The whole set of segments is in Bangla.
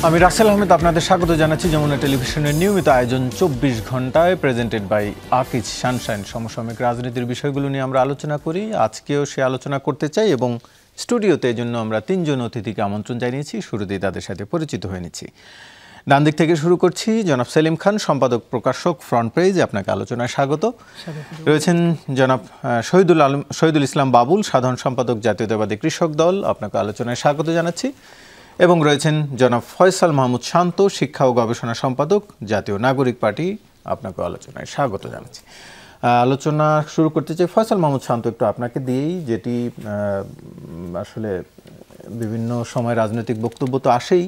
আমি রাসেল আহমেদ আপনাদের স্বাগত জানাচ্ছি যমুনা টেলিভিশনের নিয়মিত আয়োজন ২৪ ঘন্টায় প্রেজেন্টেড বাই আকিজ সানশাইন। সমসাময়িক রাজনীতির বিষয়গুলো নিয়ে আমরা আলোচনা করি। আজকেও সে আলোচনা করতে চাই এবং স্টুডিওতে এই জন্য আমরা ৩ জন অতিথিকে আমন্ত্রণ জানিয়েছি। শুরুতেই তাদের সাথে পরিচিত হয়ে নিচ্ছি। ডান দিক থেকে শুরু করছি। জনাব সেলিম খান, সম্পাদক প্রকাশক ফ্রন্ট পেজ, আপনাকে আলোচনায় স্বাগত। রয়েছেন জনাব শহীদুল ইসলাম বাবুল, সাধারণ সম্পাদক জাতীয়তাবাদী কৃষক দল, আপনাকে আলোচনায় স্বাগত জানাচ্ছি। এবং রয়েছেন জনাব ফয়সাল মাহমুদ শান্ত, শিক্ষা ও গবেষণা সম্পাদক, জাতীয় নাগরিক পার্টি, আপনাকে আলোচনায় স্বাগত জানাচ্ছি। আলোচনা শুরু করতে চাই ফয়সাল মাহমুদ শান্ত, একটু আপনাকে দিয়েই, যেটি আসলে বিভিন্ন সময় রাজনৈতিক বক্তব্য তো আসেই।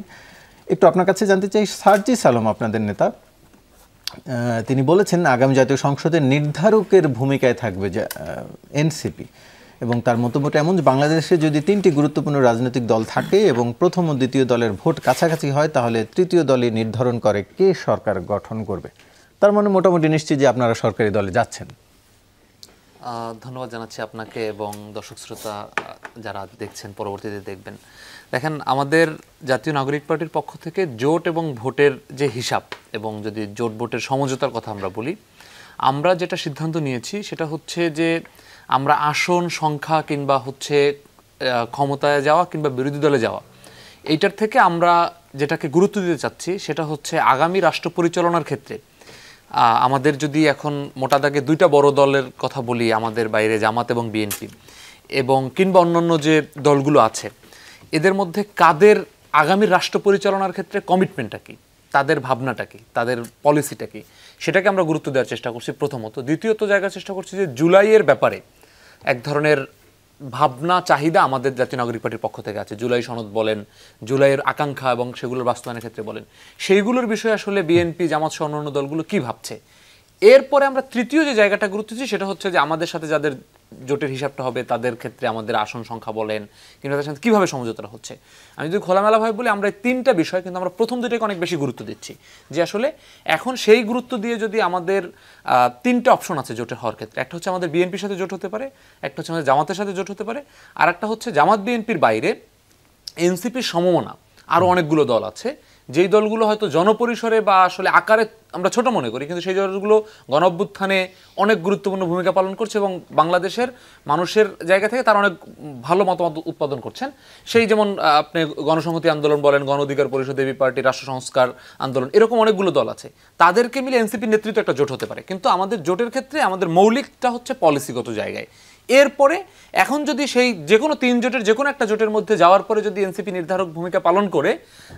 একটু আপনার কাছে জানতে চাই, সার্জিস আলম আপনাদের নেতা, তিনি বলেছেন আগামী জাতীয় সংসদের নির্ধারকের ভূমিকায় থাকবে যে এনসিপি, এবং তার মন্তব্য এমন যে বাংলাদেশে যদি ৩টি গুরুত্বপূর্ণ রাজনৈতিক দল থাকে এবং প্রথম ও দ্বিতীয় দলের ভোট কাছাকাছি হয়, তাহলে তৃতীয় দলই নির্ধারণ করে কে সরকার গঠন করবে। তার মানে মোটামুটি নিশ্চিত যে আপনারা সরকারি দলে যাচ্ছেন। ধন্যবাদ জানাচ্ছি আপনাকে এবং দর্শক শ্রোতা যারা দেখছেন, পরবর্তীতে দেখবেন। দেখেন, আমাদের জাতীয় নাগরিক পার্টির পক্ষ থেকে জোট এবং ভোটের যে হিসাব, এবং যদি জোট ভোটের সমঝোতার কথা আমরা বলি, আমরা যেটা সিদ্ধান্ত নিয়েছি সেটা হচ্ছে যে আমরা আসন সংখ্যা কিংবা হচ্ছে ক্ষমতায় যাওয়া কিংবা বিরোধী দলে যাওয়া, এইটার থেকে আমরা যেটাকে গুরুত্ব দিতে চাচ্ছি সেটা হচ্ছে আগামী রাষ্ট্র পরিচালনার ক্ষেত্রে আমাদের যদি এখন মোটা দাগে 2টা বড় দলের কথা বলি, আমাদের বাইরে জামাত এবং বিএনপি এবং কিংবা অন্যান্য যে দলগুলো আছে, এদের মধ্যে কাদের আগামী রাষ্ট্র পরিচালনার ক্ষেত্রে কমিটমেন্টটা কি, তাদের ভাবনাটা কি, তাদের পলিসিটা কি, সেটাকে আমরা গুরুত্ব দেওয়ার চেষ্টা করছি প্রথমত। দ্বিতীয়ত জায়গার চেষ্টা করছি যে জুলাইয়ের ব্যাপারে এক ধরনের ভাবনা চাহিদা আমাদের জাতীয় নাগরিক পার্টির পক্ষ থেকে আছে। জুলাই সনদ বলেন, জুলাইয়ের আকাঙ্ক্ষা এবং সেগুলোর বাস্তবায়নের ক্ষেত্রে বলেন, সেইগুলোর বিষয়ে আসলে বিএনপি, জামাত সহ অন্যান্য দলগুলো কি ভাবছে। এরপরে আমরা তৃতীয় যে জায়গাটা গুরুত্ব দিচ্ছি সেটা হচ্ছে যে আমাদের সাথে যাদের জোটের হিসাবটা হবে তাদের ক্ষেত্রে আমাদের আসন সংখ্যা বলেন কিংবা তাদের সাথে কীভাবে সমঝোতা হচ্ছে। আমি যদি খোলামেলাভাবে বলি, আমরা এই 3টা বিষয় কিন্তু আমরা প্রথম দুটোকে অনেক বেশি গুরুত্ব দিচ্ছি, যে আসলে এখন সেই গুরুত্ব দিয়ে যদি আমাদের 3টা অপশন আছে জোটের হওয়ার ক্ষেত্রে। একটা হচ্ছে আমাদের বিএনপির সাথে জোট হতে পারে, একটা হচ্ছে আমাদের জামাতের সাথে জোট হতে পারে, আর একটা হচ্ছে জামাত বিএনপির বাইরে এনসিপির সমমনা আরও অনেকগুলো দল আছে, যেই দলগুলো হয়তো জনপরিসরে বা আসলে আকারে আমরা ছোট মনে করি, কিন্তু সেই দলগুলো গণঅভ্যুত্থানে অনেক গুরুত্বপূর্ণ ভূমিকা পালন করছে এবং বাংলাদেশের মানুষের জায়গা থেকে তারা অনেক ভালো মতামত উৎপাদন করছেন। সেই যেমন আপনি গণসংহতি আন্দোলন বলেন, গণ অধিকার পরিষদ, এবি পার্টি, রাষ্ট্র সংস্কার আন্দোলন, এরকম অনেকগুলো দল আছে। তাদেরকে মিলে এনসিপির নেতৃত্ব একটা জোট হতে পারে। কিন্তু আমাদের জোটের ক্ষেত্রে আমাদের মৌলিকটা হচ্ছে পলিসিগত জায়গায়। এরপরে এখন যদি সেই যে কোনো 3 জোটের যে কোনো একটা জোটের মধ্যে যাওয়ার পরে যদি এনসিপি নির্ধারক ভূমিকা পালন করে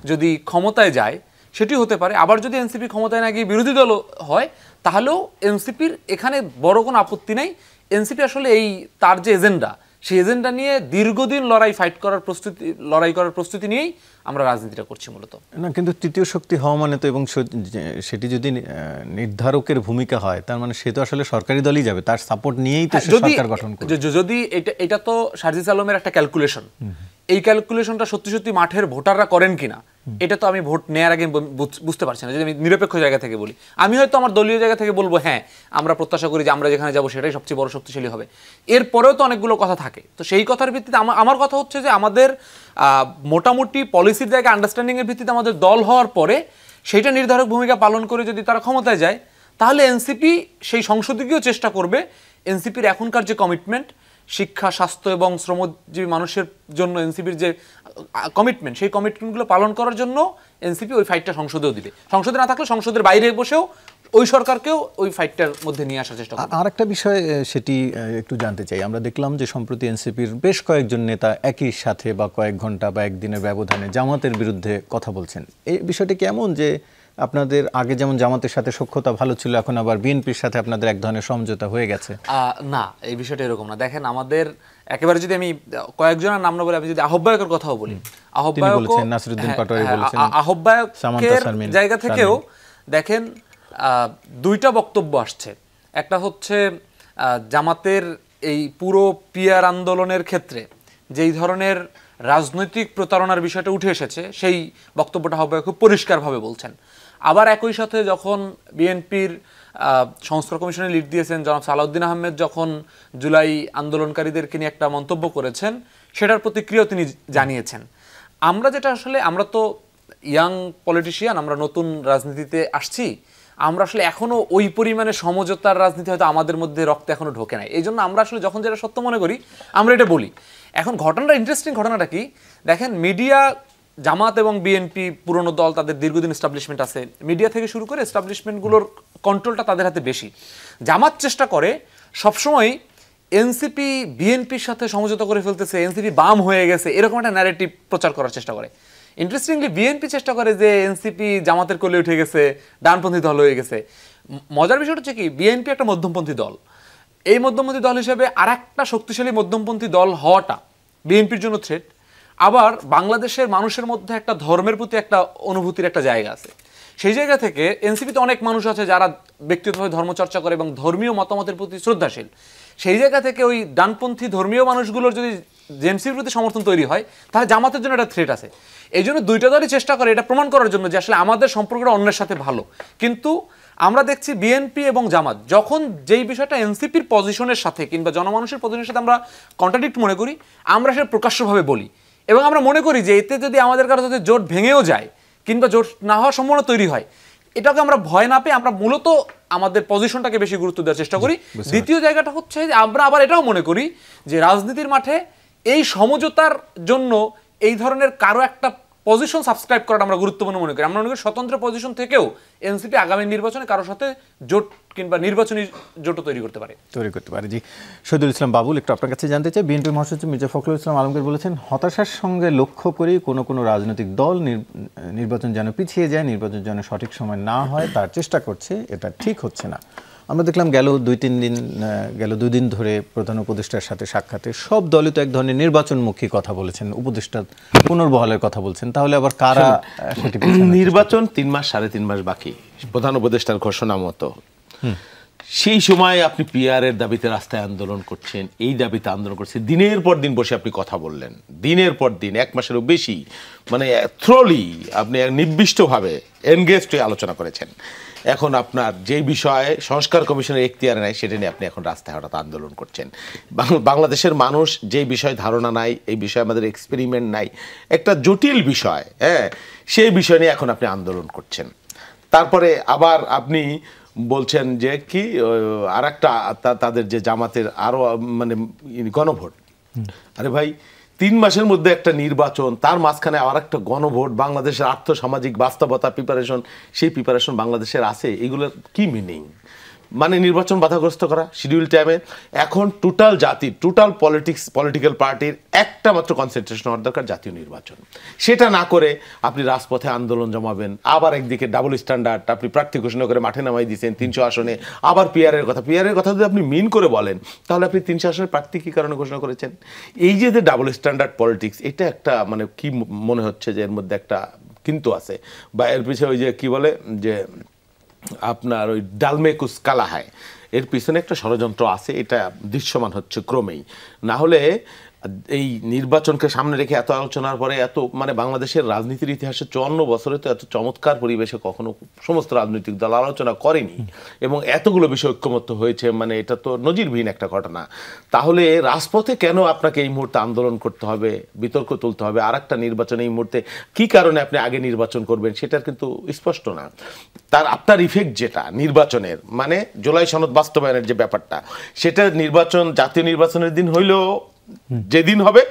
যদি ক্ষমতায় যায়, সেটি হতে পারে। আবার যদি এনসিপি ক্ষমতায় না গিয়ে বিরোধী দল হয়, তাহলেও এনসিপির এখানে বড় কোনো আপত্তি নেই। এনসিপি আসলে এই তার যে এজেন্ডা, সেই এজেন্ডা নিয়ে দীর্ঘদিন লড়াই করার প্রস্তুতি নিয়েই আমরা রাজনীতিটা করছি মূলত। না, কিন্তু তৃতীয় শক্তি হওয়া মানে তো, এবং সেটি যদি নির্ধারকের ভূমিকা হয়, তার মানে সে তো আসলে সরকারি দলই যাবে, তার সাপোর্ট নিয়েই তো সরকার গঠন করবে। যদি এটা তো সার্জিস আলমের একটা ক্যালকুলেশন, এই ক্যালকুলেশনটা সত্যি সত্যি মাঠের ভোটাররা করেন কিনা এটা তো আমি ভোট নেওয়ার আগে বুঝতে পারছি না। যদি আমি নিরপেক্ষ জায়গা থেকে বলি, আমি হয়তো আমার দলীয় জায়গা থেকে বলবো হ্যাঁ আমরা প্রত্যাশা করি যে আমরা যেখানে যাবো সেটাই সবচেয়ে বড় শক্তিশালী হবে। এরপরেও তো অনেকগুলো কথা থাকে। তো সেই কথার ভিত্তিতে আমার কথা হচ্ছে যে আমাদের মোটামুটি পলিসির জায়গায় আন্ডারস্ট্যান্ডিংয়ের ভিত্তিতে আমাদের দল হওয়ার পরে সেইটা নির্ধারক ভূমিকা পালন করে যদি তারা ক্ষমতায় যায়, তাহলে এনসিপি সেই সংসদীয় চেষ্টা করবে এনসিপির এখনকার যে কমিটমেন্ট, শিক্ষা, স্বাস্থ্য এবং শ্রমজীবী মানুষের জন্য এনসিপির যে কমিটমেন্ট, সেই কমিটমেন্টগুলো পালন করার জন্য এনসিপি ওই ফাইটটা সংসদেও দিবে। সংসদে না থাকলে সংসদের বাইরে বসেও ওই সরকারকেও ওই ফাইটটার মধ্যে নিয়ে আসার চেষ্টা করবে। আর একটা বিষয় সেটি একটু জানতে চাই, আমরা দেখলাম যে সম্প্রতি এনসিপির বেশ কয়েকজন নেতা একই সাথে বা কয়েক ঘন্টা বা একদিনের ব্যবধানে জামাতের বিরুদ্ধে কথা বলছেন। এই বিষয়টি কেমন যে আপনাদের আগে যেমন জামাতের সাথে সখ্যতা ভালো ছিল, এখন আবার বিএনপির সাথে আপনাদের এক ধরনের সমঝোতা হয়ে গেছে? না, এই বিষয়টা এরকম না। দেখেন, আমাদের একেবারে যদি আমি কয়েকজনের নাম না বলে, আমি যদি আহ্বায়কের কথাও বলি, আহ্বায়কের জায়গা থেকেও দেখেন দুইটা বক্তব্য আসছে। একটা হচ্ছে জামাতের এই পুরো পিয়ার আন্দোলনের ক্ষেত্রে যেই ধরনের রাজনৈতিক প্রতারণার বিষয়টা উঠে এসেছে সেই বক্তব্যটা হবে খুব পরিষ্কারভাবে বলছেন। আবার একই সাথে যখন বিএনপির সংস্কার কমিশনে লিড দিয়েছেন জনাব সালাউদ্দিন আহমেদ, যখন জুলাই আন্দোলনকারীদেরকে নিয়ে একটা মন্তব্য করেছেন, সেটার প্রতিক্রিয়াও তিনি জানিয়েছেন। আমরা যেটা আসলে, আমরা তো ইয়াং পলিটিশিয়ান, আমরা নতুন রাজনীতিতে আসছি, আমরা আসলে এখনো ওই পরিমাণে সমঝোতার রাজনীতি হয়তো আমাদের মধ্যে রক্তে এখনো ঢোকে নাই। এই জন্য আমরা আসলে যখন যেটা সত্য মনে করি আমরা এটা বলি। এখন ঘটনাটা ইন্টারেস্টিং, ঘটনাটা কি দেখেন, মিডিয়া, জামাত এবং বিএনপি পুরনো দল, তাদের দীর্ঘদিন এস্টাবলিশমেন্ট আছে, মিডিয়া থেকে শুরু করে এস্টাবলিশমেন্টগুলোর কন্ট্রোলটা তাদের হাতে বেশি। জামাত চেষ্টা করে সবসময় এনসিপি বিএনপির সাথে সমঝোতা করে ফেলতেছে, এনসিপি বাম হয়ে গেছে, এরকম একটা ন্যারেটিভ প্রচার করার চেষ্টা করে। ইন্টারেস্টিংলি বিএনপি চেষ্টা করে যে এনসিপি জামাতের কোলে উঠে গেছে, ডানপন্থী দল হয়ে গেছে। মজার বিষয়টা হচ্ছে কি, বিএনপি একটা মধ্যমপন্থী দল। এই মধ্যমপন্থী দল হিসেবে আর একটা শক্তিশালী মধ্যমপন্থী দল হওয়াটা বিএনপির জন্য থ্রেট। আবার বাংলাদেশের মানুষের মধ্যে একটা ধর্মের প্রতি একটা অনুভূতির একটা জায়গা আছে। সেই জায়গা থেকে এনসিপিতে অনেক মানুষ আছে যারা ব্যক্তিগতভাবে ধর্মচর্চা করে এবং ধর্মীয় মতামতের প্রতি শ্রদ্ধাশীল। সেই জায়গা থেকে ওই ডানপন্থী ধর্মীয় মানুষগুলোর যদি জেএমসির প্রতি সমর্থন তৈরি হয়, তাহলে জামাতের জন্য একটা থ্রেট আছে। এই জন্য দুইটা দলই চেষ্টা করে এটা প্রমাণ করার জন্য যে আসলে আমাদের সম্পর্কটা অন্যের সাথে ভালো। কিন্তু আমরা দেখছি বিএনপি এবং জামাত যখন যেই বিষয়টা এনসিপির পজিশনের সাথে কিংবা জনমানুষের পজিশনের সাথে আমরা কন্ট্রাডিক্ট মনে করি, আমরা সেটা প্রকাশ্যভাবে বলি এবং আমরা মনে করি যে এতে যদি আমাদের কারো যদি জোট ভেঙেও যায় কিংবা জোট না হওয়ার সম্ভাবনা তৈরি হয়, এটাকে আমরা ভয় না পেয়ে আমরা মূলত আমাদের পজিশনটাকে বেশি গুরুত্ব দেওয়ার চেষ্টা করি। দ্বিতীয় জায়গাটা হচ্ছে যে আমরা আবার এটাও মনে করি যে রাজনীতির মাঠে এই সমঝোতার জন্য এই ধরনের কারো একটা পজিশন সাবস্ক্রাইব করাটা আমরা গুরুত্বপূর্ণ মনে করি। আমরা মনে করি স্বতন্ত্র পজিশন থেকেও এনসিপি আগামী নির্বাচনে কারোর সাথে জোট কিংবা নির্বাচনী জোটও তৈরি করতে পারে। জি, শহীদুল ইসলাম বাবুল, একটু আপনার কাছে জানতে চাই, বিএনপি মহাসচিব মির্জা ফখরুল ইসলাম আলমগীর বলেছেন হতাশার সঙ্গে লক্ষ্য করি কোনো রাজনৈতিক দল নির্বাচন যেন পিছিয়ে যায়, নির্বাচন যেন সঠিক সময় না হয় তার চেষ্টা করছে, এটা ঠিক হচ্ছে না। আমরা দেখলাম গেল দুই দিন ধরে প্রধান উপদেষ্টার সাথে সাক্ষাতে সব দলই তো এক ধরনের নির্বাচনমুখী কথা বলেছেন, উপদেষ্টা পুনর্বহালের কথা বলছেন। তাহলে আবার কারা সেটি নির্বাচন 3 মাস 3.5 মাস বাকি প্রধান উপদেষ্টার ঘোষণা মতো, সেই সময় আপনি পিআরের দাবিতে রাস্তায় আন্দোলন করছেন, এই দাবিতে আন্দোলন করছেন, দিনের পর দিন বসে আপনি কথা বললেন, দিনের পর দিন 1 মাসেরও বেশি, মানে থ্রোলি আপনি নির্দিষ্টভাবে এনগেজড হয়ে আলোচনা করেছেন। এখন আপনার যেই বিষয়ে সংস্কার কমিশনের এখতিয়ার নাই সেটা নিয়ে আপনি এখন রাস্তায় হঠাৎ আন্দোলন করছেন। বাংলাদেশের মানুষ যেই বিষয়ে ধারণা নাই, এই বিষয়ে আমাদের এক্সপেরিমেন্ট নাই, একটা জটিল বিষয়, সেই বিষয় নিয়ে এখন আপনি আন্দোলন করছেন। তারপরে আবার আপনি বলছেন যে কি আর একটা তাদের যে জামাতের আরো মানে গণভোট, আরে ভাই 3 মাসের মধ্যে একটা নির্বাচন, তার মাঝখানে আবার একটা গণভোট, বাংলাদেশের আর্থসামাজিক বাস্তবতা প্রিপারেশন, সেই প্রিপারেশন বাংলাদেশের আছে, এগুলোর কি মিনিং? মানে নির্বাচন বাধাগ্রস্ত করা শিডিউল টাইমে। এখন টোটাল জাতির, টোটাল পলিটিক্যাল পার্টির একটা মাত্র কনসেন্ট্রেশন হওয়ার দরকার, জাতীয় নির্বাচন। সেটা না করে আপনি রাজপথে আন্দোলন জমাবেন, আবার একদিকে ডাবল স্ট্যান্ডার্ড, আপনি প্রার্থী ঘোষণা করে মাঠে নামাই দিয়েছেন 300 আসনে, আবার পিআরের কথা যদি আপনি মিন করে বলেন, তাহলে আপনি 300 আসনের প্রার্থী কী কারণে ঘোষণা করেছেন? এই যে ডাবল স্ট্যান্ডার্ড পলিটিক্স, এটা একটা মানে কি মনে হচ্ছে যে এর মধ্যে একটা কিন্তু আছে, বা এর পিছনে ওই যে কি বলে যে আপনার ওই ডালমে কুচ কালা হয়, এর পিছনে একটা ষড়যন্ত্র আছে, এটা দৃশ্যমান হচ্ছে ক্রমেই। না হলে এই নির্বাচনকে সামনে রেখে এত আলোচনার পরে এত মানে বাংলাদেশের রাজনীতির ইতিহাসে 54 বছরে তো এত চমৎকার পরিবেশে কখনো সমস্ত রাজনৈতিক দল আলোচনা করেনি এবং এতগুলো বিষয় ঐক্যমত্য হয়েছে, মানে এটা তো নজিরবিহীন একটা ঘটনা। তাহলে রাজপথে কেন আপনাকে এই মুহূর্তে আন্দোলন করতে হবে, বিতর্ক তুলতে হবে? আর একটা নির্বাচন এই মুহূর্তে কি কারণে আপনি আগে নির্বাচন করবেন সেটার কিন্তু স্পষ্ট না। আপনার ইফেক্ট যেটা নির্বাচনের, মানে জুলাই সনদ বাস্তবায়নের যে ব্যাপারটা, সেটা নির্বাচন, জাতীয় নির্বাচনের দিন হইলেও যেদিন হবে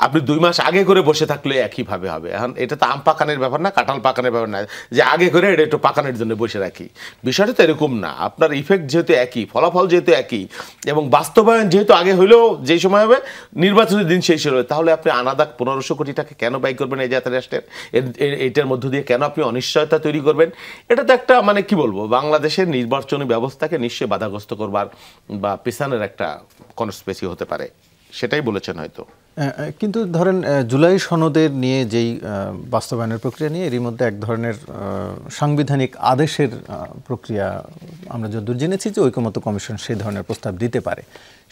আপনি 2 মাস আগে করে বসে থাকলে একইভাবে হবে। এখন এটা তো আম পাকানের ব্যাপার না, কাঁঠাল পাকানের ব্যাপার না যে আগে করে এটা একটু পাকানোর জন্য বসে রাখি, বিষয়টা তো এরকম না। আপনার ইফেক্ট যেহেতু একই, ফলাফল যেহেতু একই, এবং বাস্তবায়ন যেহেতু আগে হইলেও যেই সময় হবে নির্বাচনের দিন সেই সময়, তাহলে আপনি আনাদাক 1500 কোটি টাকা কেন ব্যয় করবেন এই জাতীয় রাষ্ট্রের? এইটার মধ্য দিয়ে কেন আপনি অনিশ্চয়তা তৈরি করবেন? এটা তো একটা মানে কি বলবো, বাংলাদেশের নির্বাচনী ব্যবস্থাকে নিশ্চয়ই বাধাগ্রস্ত করবার বা পেছানোর একটা কনস্পিরেসি হতে পারে, সেটাই বলেছেন হয়তো। কিন্তু ধরেন জুলাই সনদের নিয়ে যেই বাস্তবায়নের প্রক্রিয়া নিয়ে এরই মধ্যে এক ধরনের সাংবিধানিক আদেশের প্রক্রিয়া আমরা যতদূর জেনেছি যে ঐকমত্য কমিশন সেই ধরনের প্রস্তাব দিতে পারে,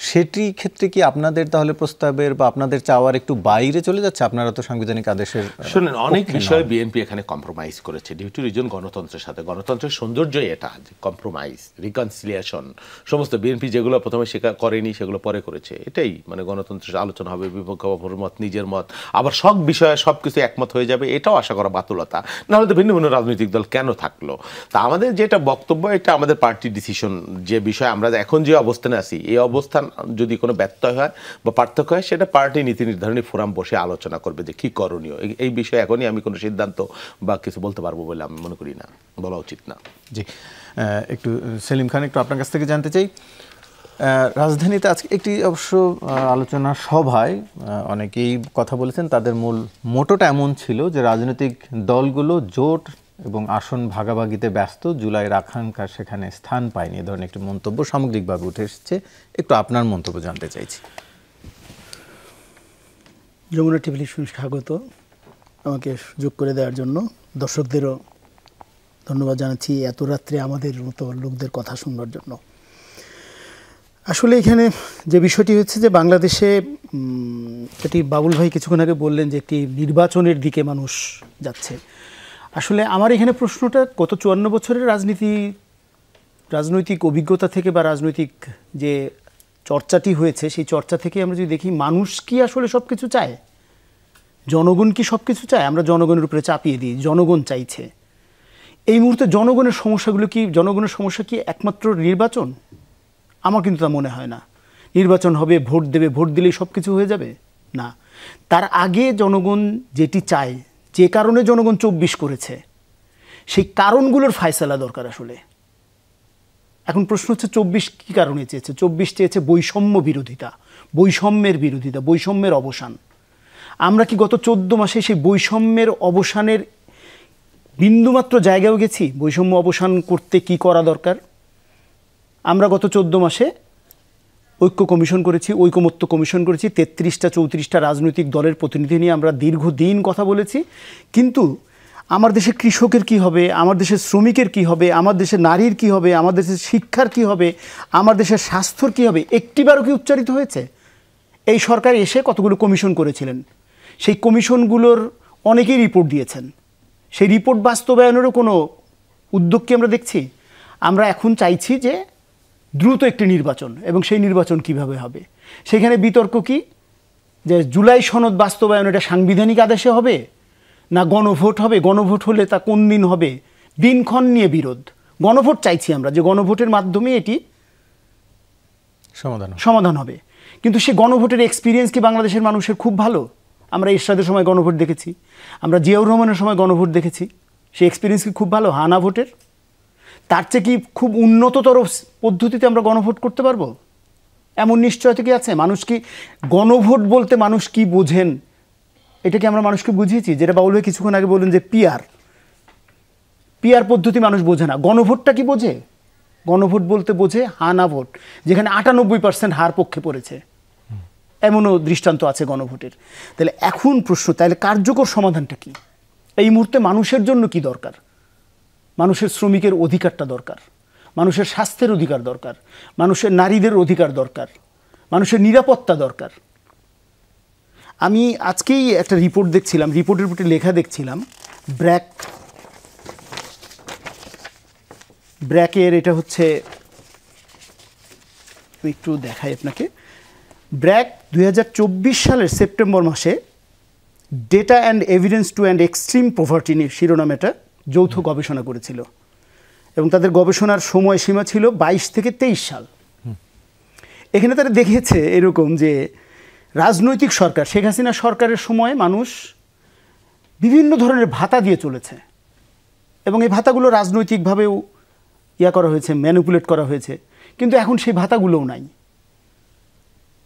সেটি ক্ষেত্রে কি আপনাদের তাহলে প্রস্তাবের বা আপনাদের চাওয়ার একটু বাইরে চলে যাচ্ছে? আপনারা তো সাংবিধানিক আদেশের শুনেন, অনেক বিষয়ে বিএনপি এখানে কম্প্রোমাইজ করেছে ডিউ টু রিজন গণতন্ত্রের সাথে। গণতন্ত্রের সৌন্দর্যই এটা, কম্প্রোমাইজ, রিকনসিলিয়েশন। সমস্ত বিএনপি যেগুলো প্রথমে স্বীকার করেনি সেগুলো পরে করেছে। এটাই মানে গণতন্ত্রের আলোচনা হবে, বিপক্ষ মত, নিজের মত, আবার সব বিষয়ে সব কিছু একমত হয়ে যাবে, এটাও আশা করা বাতুলতা। নাহলে তো ভিন্ন ভিন্ন রাজনৈতিক দল কেন থাকলো? তা আমাদের যেটা বক্তব্য, এটা আমাদের পার্টি ডিসিশন। যে বিষয়ে আমরা এখন যে অবস্থানে আছি, এই অবস্থান যদি কোনো ব্যত্যয় হয় বা পার্থক্য হয়, সেটা পার্টি নীতি নির্ধারণী ফোরাম বসে আলোচনা করবে যে কী করণীয়। এই বিষয়ে এখনই আমি কোনো সিদ্ধান্ত বা কিছু বলতে পারবো বলে আমি মনে করি না, বলা উচিত না। জি, একটু সেলিম খান, একটু আপনার কাছ থেকে জানতে চাই, রাজধানীতে আজকে একটি অবশ্য আলোচনা সভায় অনেকেই কথা বলেছেন, তাদের মূল মোটোটা এমন ছিল যে রাজনৈতিক দলগুলো জোট এবং আসন ভাগাভাগিতে ব্যস্ত, জুলাইয়ের আকাঙ্ক্ষা সেখানে স্থান পায়নি, এ ধরনের একটি মন্তব্য সামগ্রিকভাবে উঠে এসেছে। একটু আপনার মন্তব্য জানতে চাইছি। যমুনা টেলিভিশন স্বাগত, আমাকে সুযোগ করে দেওয়ার জন্য। দর্শকদেরও ধন্যবাদ জানাচ্ছি এত রাত্রে আমাদের মতো লোকদের কথা শুনবার জন্য। আসলে এখানে যে বিষয়টি হচ্ছে যে বাংলাদেশে এটি বাবুল ভাই কিছুক্ষণ আগে বললেন যে একটি নির্বাচনের দিকে মানুষ যাচ্ছে। আসলে আমার এখানে প্রশ্নটা, গত 54 বছরের রাজনৈতিক অভিজ্ঞতা থেকে বা রাজনৈতিক যে চর্চাটি হয়েছে, সেই চর্চা থেকে আমরা যদি দেখি, মানুষ কি আসলে সব কিছু চায়? জনগণ কি সব কিছু চায়? আমরা জনগণের উপরে চাপিয়ে দিই জনগণ চাইছে। এই মুহূর্তে জনগণের সমস্যা কি একমাত্র নির্বাচন? আমার কিন্তু তা মনে হয় না। নির্বাচন হবে, ভোট দেবে, ভোট দিলেই সব কিছু হয়ে যাবে না। তার আগে জনগণ যেটি চায়, যে কারণে জনগণ 24 করেছে, সেই কারণগুলোর ফায়সালা দরকার আসলে। এখন প্রশ্ন হচ্ছে 24 কী কারণে চেয়েছে? 24 চেয়েছে বৈষম্য বিরোধিতা, বৈষম্যের বিরোধিতা, বৈষম্যের অবসান। আমরা কি গত 14 মাসে সেই বৈষম্যের অবসানের বিন্দুমাত্র জায়গাও গেছি? বৈষম্য অবসান করতে কি করা দরকার? আমরা গত 14 মাসে ঐক্য কমিশন করেছি, ঐকমত্য কমিশন করেছি, 33টা 34টা রাজনৈতিক দলের প্রতিনিধি নিয়ে আমরা দীর্ঘদিন কথা বলেছি। কিন্তু আমার দেশের কৃষকের কি হবে, আমার দেশের শ্রমিকের কি হবে, আমার দেশের নারীর কি হবে, আমার দেশের শিক্ষার কি হবে, আমার দেশের স্বাস্থ্যর কি হবে, একটিবারও কি উচ্চারিত হয়েছে? এই সরকার এসে কতগুলো কমিশন করেছিলেন, সেই কমিশনগুলোর অনেকেই রিপোর্ট দিয়েছেন। সেই রিপোর্ট বাস্তবায়নেরও কোনো উদ্যোগ কি আমরা দেখছি? আমরা এখন চাইছি যে দ্রুত একটি নির্বাচন, এবং সেই নির্বাচন কিভাবে হবে? সেখানে বিতর্ক কি যে জুলাই সনদ বাস্তবায়ন এটা সাংবিধানিক আদেশে হবে না গণভোট হবে? গণভোট হলে তা কোন দিন হবে? দিনক্ষণ নিয়ে বিরোধ। গণভোট চাইছি আমরা, যে গণভোটের মাধ্যমে এটি সমাধান হবে। কিন্তু সে গণভোটের এক্সপিরিয়েন্স কি বাংলাদেশের মানুষের খুব ভালো? আমরা এরশাদের সময় গণভোট দেখেছি, আমরা জিয়াউর রহমানের সময় গণভোট দেখেছি, সেই এক্সপিরিয়েন্স কি খুব ভালো? হানা ভোটের তার চেয়ে কি খুব উন্নততর পদ্ধতিতে আমরা গণভোট করতে পারবো? এমন নিশ্চয়তা কি আছে? মানুষ কি গণভোট বলতে মানুষ কি বোঝেন, এটা কি আমরা মানুষকে বুঝিয়েছি? যেটা বাবুল ভাই কিছুক্ষণ আগে বললেন যে পিআর পদ্ধতি মানুষ বোঝে না। গণভোটটা কি বোঝে? গণভোট বলতে বোঝে হানা ভোট, যেখানে 98% হার পক্ষে পড়েছে, এমনও দৃষ্টান্ত আছে গণভোটের। তাহলে এখন প্রশ্ন, তাহলে কার্যকর সমাধানটা কি? এই মুহূর্তে মানুষের জন্য কি দরকার? মানুষের শ্রমিকের অধিকারটা দরকার, মানুষের স্বাস্থ্যের অধিকার দরকার, মানুষের নারীদের অধিকার দরকার, মানুষের নিরাপত্তা দরকার। আমি আজকেই একটা রিপোর্ট দেখছিলাম, রিপোর্টের প্রতি লেখা দেখছিলাম, ব্র্যাকের, এটা হচ্ছে, একটু দেখাই আপনাকে। ব্র্যাক 2024 সালের সেপ্টেম্বর মাসে data and evidence to end extreme poverty নিয়ে শিরোনামে একটা যৌথ গবেষণা করেছিল, এবং তাদের গবেষণার সময়সীমা ছিল 22 থেকে 23 সাল। এখানে তারা দেখিয়েছে এরকম যে রাজনৈতিক সরকার, শেখ হাসিনা সরকারের সময় মানুষ বিভিন্ন ধরনের ভাতা দিয়ে চলেছে, এবং এই ভাতাগুলো রাজনৈতিকভাবেও করা হয়েছে, ম্যানিপুলেট করা হয়েছে, কিন্তু এখন সেই ভাতাগুলোও নাই।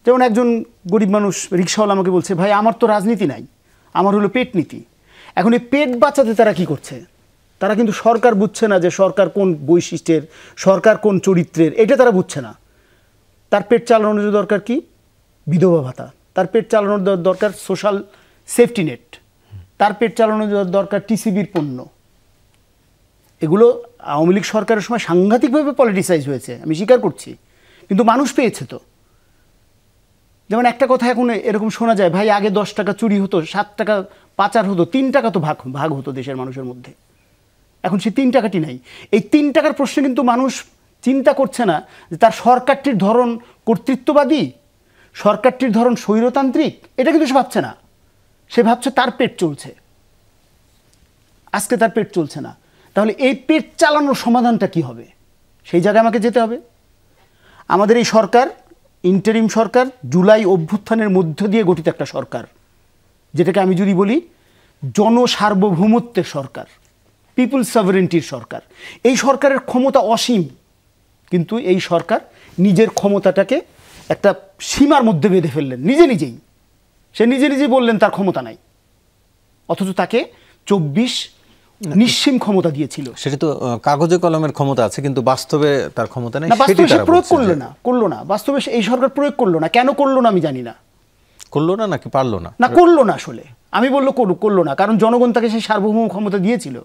যেমন একজন গরিব মানুষ রিক্সাওয়ালা আমাকে বলছে, ভাই আমার তো রাজনীতি নাই, আমার হলো পেট নীতি। এখন এই পেট বাঁচাতে তারা কি করছে? তারা কিন্তু সরকার বুঝছে না যে সরকার কোন বৈশিষ্ট্যের, সরকার কোন চরিত্রের, এটা তারা বুঝছে না। তার পেট চালানোর দরকার কি? বিধবা ভাতা, তার পেট চালানোর দরকার সোশ্যাল সেফটি নেট, তার পেট চালানোর দরকার টিসিবির পণ্য। এগুলো আওয়ামী লীগ সরকারের সময় সাংঘাতিকভাবে পলিটিসাইজ হয়েছে, আমি স্বীকার করছি, কিন্তু মানুষ পেয়েছে তো। যেমন একটা কথা এখন এরকম শোনা যায়, ভাই আগে 10 টাকা চুরি হতো, 7 টাকা পাচার হতো, 3 টাকা তো ভাগ হতো দেশের মানুষের মধ্যে। এখন সেই 3 টাকাটি নাই। এই 3 টাকার প্রশ্নে কিন্তু মানুষ চিন্তা করছে না যে তার সরকারটির ধরন কর্তৃত্ববাদী, সরকারটির ধরন স্বৈরতান্ত্রিক, এটা কিন্তু সে ভাবছে না। সে ভাবছে তার পেট চলছে, আজকে তার পেট চলছে না। তাহলে এই পেট চালানোর সমাধানটা কি হবে? সেই জায়গায় আমাকে যেতে হবে। আমাদের এই সরকার ইন্টারিম সরকার, জুলাই অভ্যুত্থানের মধ্য দিয়ে গঠিত একটা সরকার, যেটাকে আমি যদি বলি জনসার্বভৌমত্বের সরকার, পিপুল সভারেন্টির সরকার। এই সরকারের ক্ষমতা অসীম, কিন্তু এই সরকার নিজের ক্ষমতাটাকে একটা সীমার মধ্যে বেঁধে ফেললেন নিজেই। সে নিজে বললেন তার ক্ষমতা নাই, অথচ তাকে 24 নিঃসীম ক্ষমতা দিয়েছিল। সেটা তো কাগজে কলমের ক্ষমতা আছে, কিন্তু বাস্তবে তার ক্ষমতা নেই। বাস্তবে সে প্রয়োগ করলো না। বাস্তবে এই সরকার প্রয়োগ করলো না। কেন করলো না আমি জানি না। করলো না নাকি পারলো না? না, করলো না। আসলে আমি বললো করলো না, কারণ জনগণ তাকে সেই সার্বভৌম ক্ষমতা দিয়েছিল।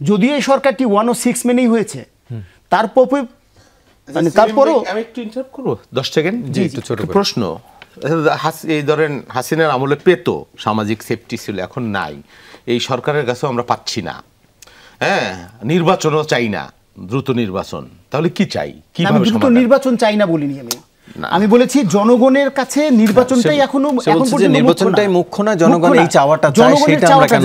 যদিও এই সরকারটি 106 মেনেই হয়েছে, তারপরও আমি একটু ইন্টারাপ্ট করবো 10 সেকেন্ড। জি, একটু ছোট করে। প্রশ্ন, এই ধরেন হাসিনার আমলে পেত, সামাজিক সেফটি ছিল, এখন নাই। এই সরকারের কাছেও আমরা পাচ্ছি না। হ্যাঁ, নির্বাচনও চাই না, দ্রুত নির্বাচন। তাহলে কি চাই? আমি দ্রুত নির্বাচন চাই না বলিনি। আমি বলেছি জনগণের কাছে নির্বাচনটাই এখনো নির্বাচনটাই মুখ্য না, জনগণ এই চাওয়াটা চায়, সেটা আমরা কেন?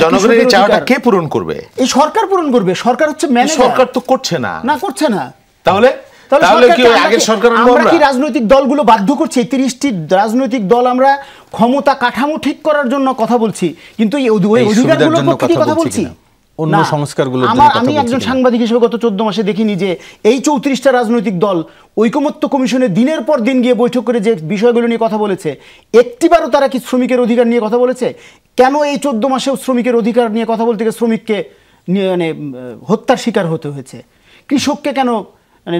জনগণের এই চাওয়াটা কে পূরণ করবে? এই সরকার পূরণ করবে। সরকার হচ্ছে ম্যানেজার। সরকার তো করছে না। করছে না। তাহলে কি আগের সরকার আমরা কি রাজনৈতিক দলগুলো বাধ্য করছি? 30টি রাজনৈতিক দল আমরা ক্ষমতা কাঠামো ঠিক করার জন্য কথা বলছি, কিন্তু এই অধিকারগুলোর পক্ষে কি কথা বলছি? অন্য সংস্কারগুলো। আমি একজন সাংবাদিক হিসেবে গত 14 মাসে দেখিনি যে এই 34টা রাজনৈতিক দল ঐকমত্য কমিশনে দিনের পর দিন গিয়ে বৈঠক করে যে বিষয়গুলো নিয়ে কথা বলেছে, একটিবারও তারা কি শ্রমিকের অধিকার নিয়ে কথা বলেছে? কেন এই 14 মাসেও শ্রমিকের অধিকার নিয়ে কথা বলতে গিয়ে শ্রমিককে মানে হত্যার শিকার হতে হয়েছে? কৃষককে কেন মানে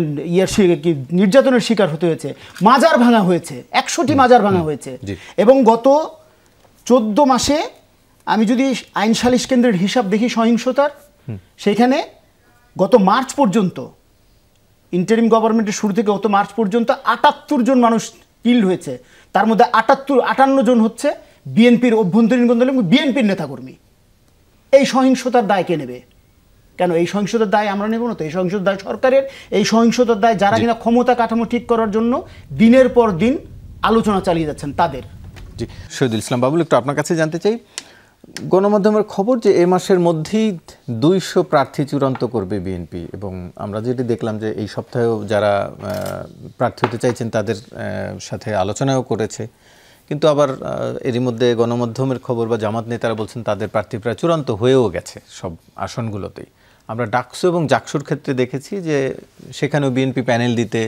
নির্যাতনের শিকার হতে হয়েছে? মাজার ভাঙা হয়েছে, 100টি মাজার ভাঙা হয়েছে। এবং গত 14 মাসে আমি যদি আইন সালিশ কেন্দ্রের হিসাব দেখি সহিংসতার, সেখানে গত মার্চ পর্যন্ত, ইন্টারিম গভর্নমেন্টের শুরু থেকে গত মার্চ পর্যন্ত 78 জন মানুষ কিল্ড হয়েছে। তার মধ্যে 58 জন হচ্ছে বিএনপির অভ্যন্তরীণ গোয়েন্দা এবং বিএনপির নেতাকর্মী। এই সহিংসতার দায় কে নেবে? কেন এই সহিংসতার দায় আমরা নেব না তো? এই সহিংসতার দায় সরকারের। এই সহিংসতার দায় যারা কিনা ক্ষমতা কাঠামো ঠিক করার জন্য দিনের পর দিন আলোচনা চালিয়ে যাচ্ছেন তাদের। জি, শহীদুল ইসলাম বাবুল, একটু আপনার কাছে জানতে চাই, গণমাধ্যমের খবর যে এ মাসের মধ্যেই 200 প্রার্থী চূড়ান্ত করবে বিএনপি, এবং আমরা যেটি দেখলাম যে এই সপ্তাহেও যারা প্রার্থী হতে চাইছেন তাদের সাথে আলোচনাও করেছে। কিন্তু আবার এরই মধ্যে গণমাধ্যমের খবর বা জামাত নেতারা বলছেন তাদের প্রার্থী প্রায় চূড়ান্ত হয়েও গেছে সব আসনগুলোতেই। আমরা ডাকসু এবং জাকসুর ক্ষেত্রে দেখেছি যে সেখানেও বিএনপি প্যানেল দিতে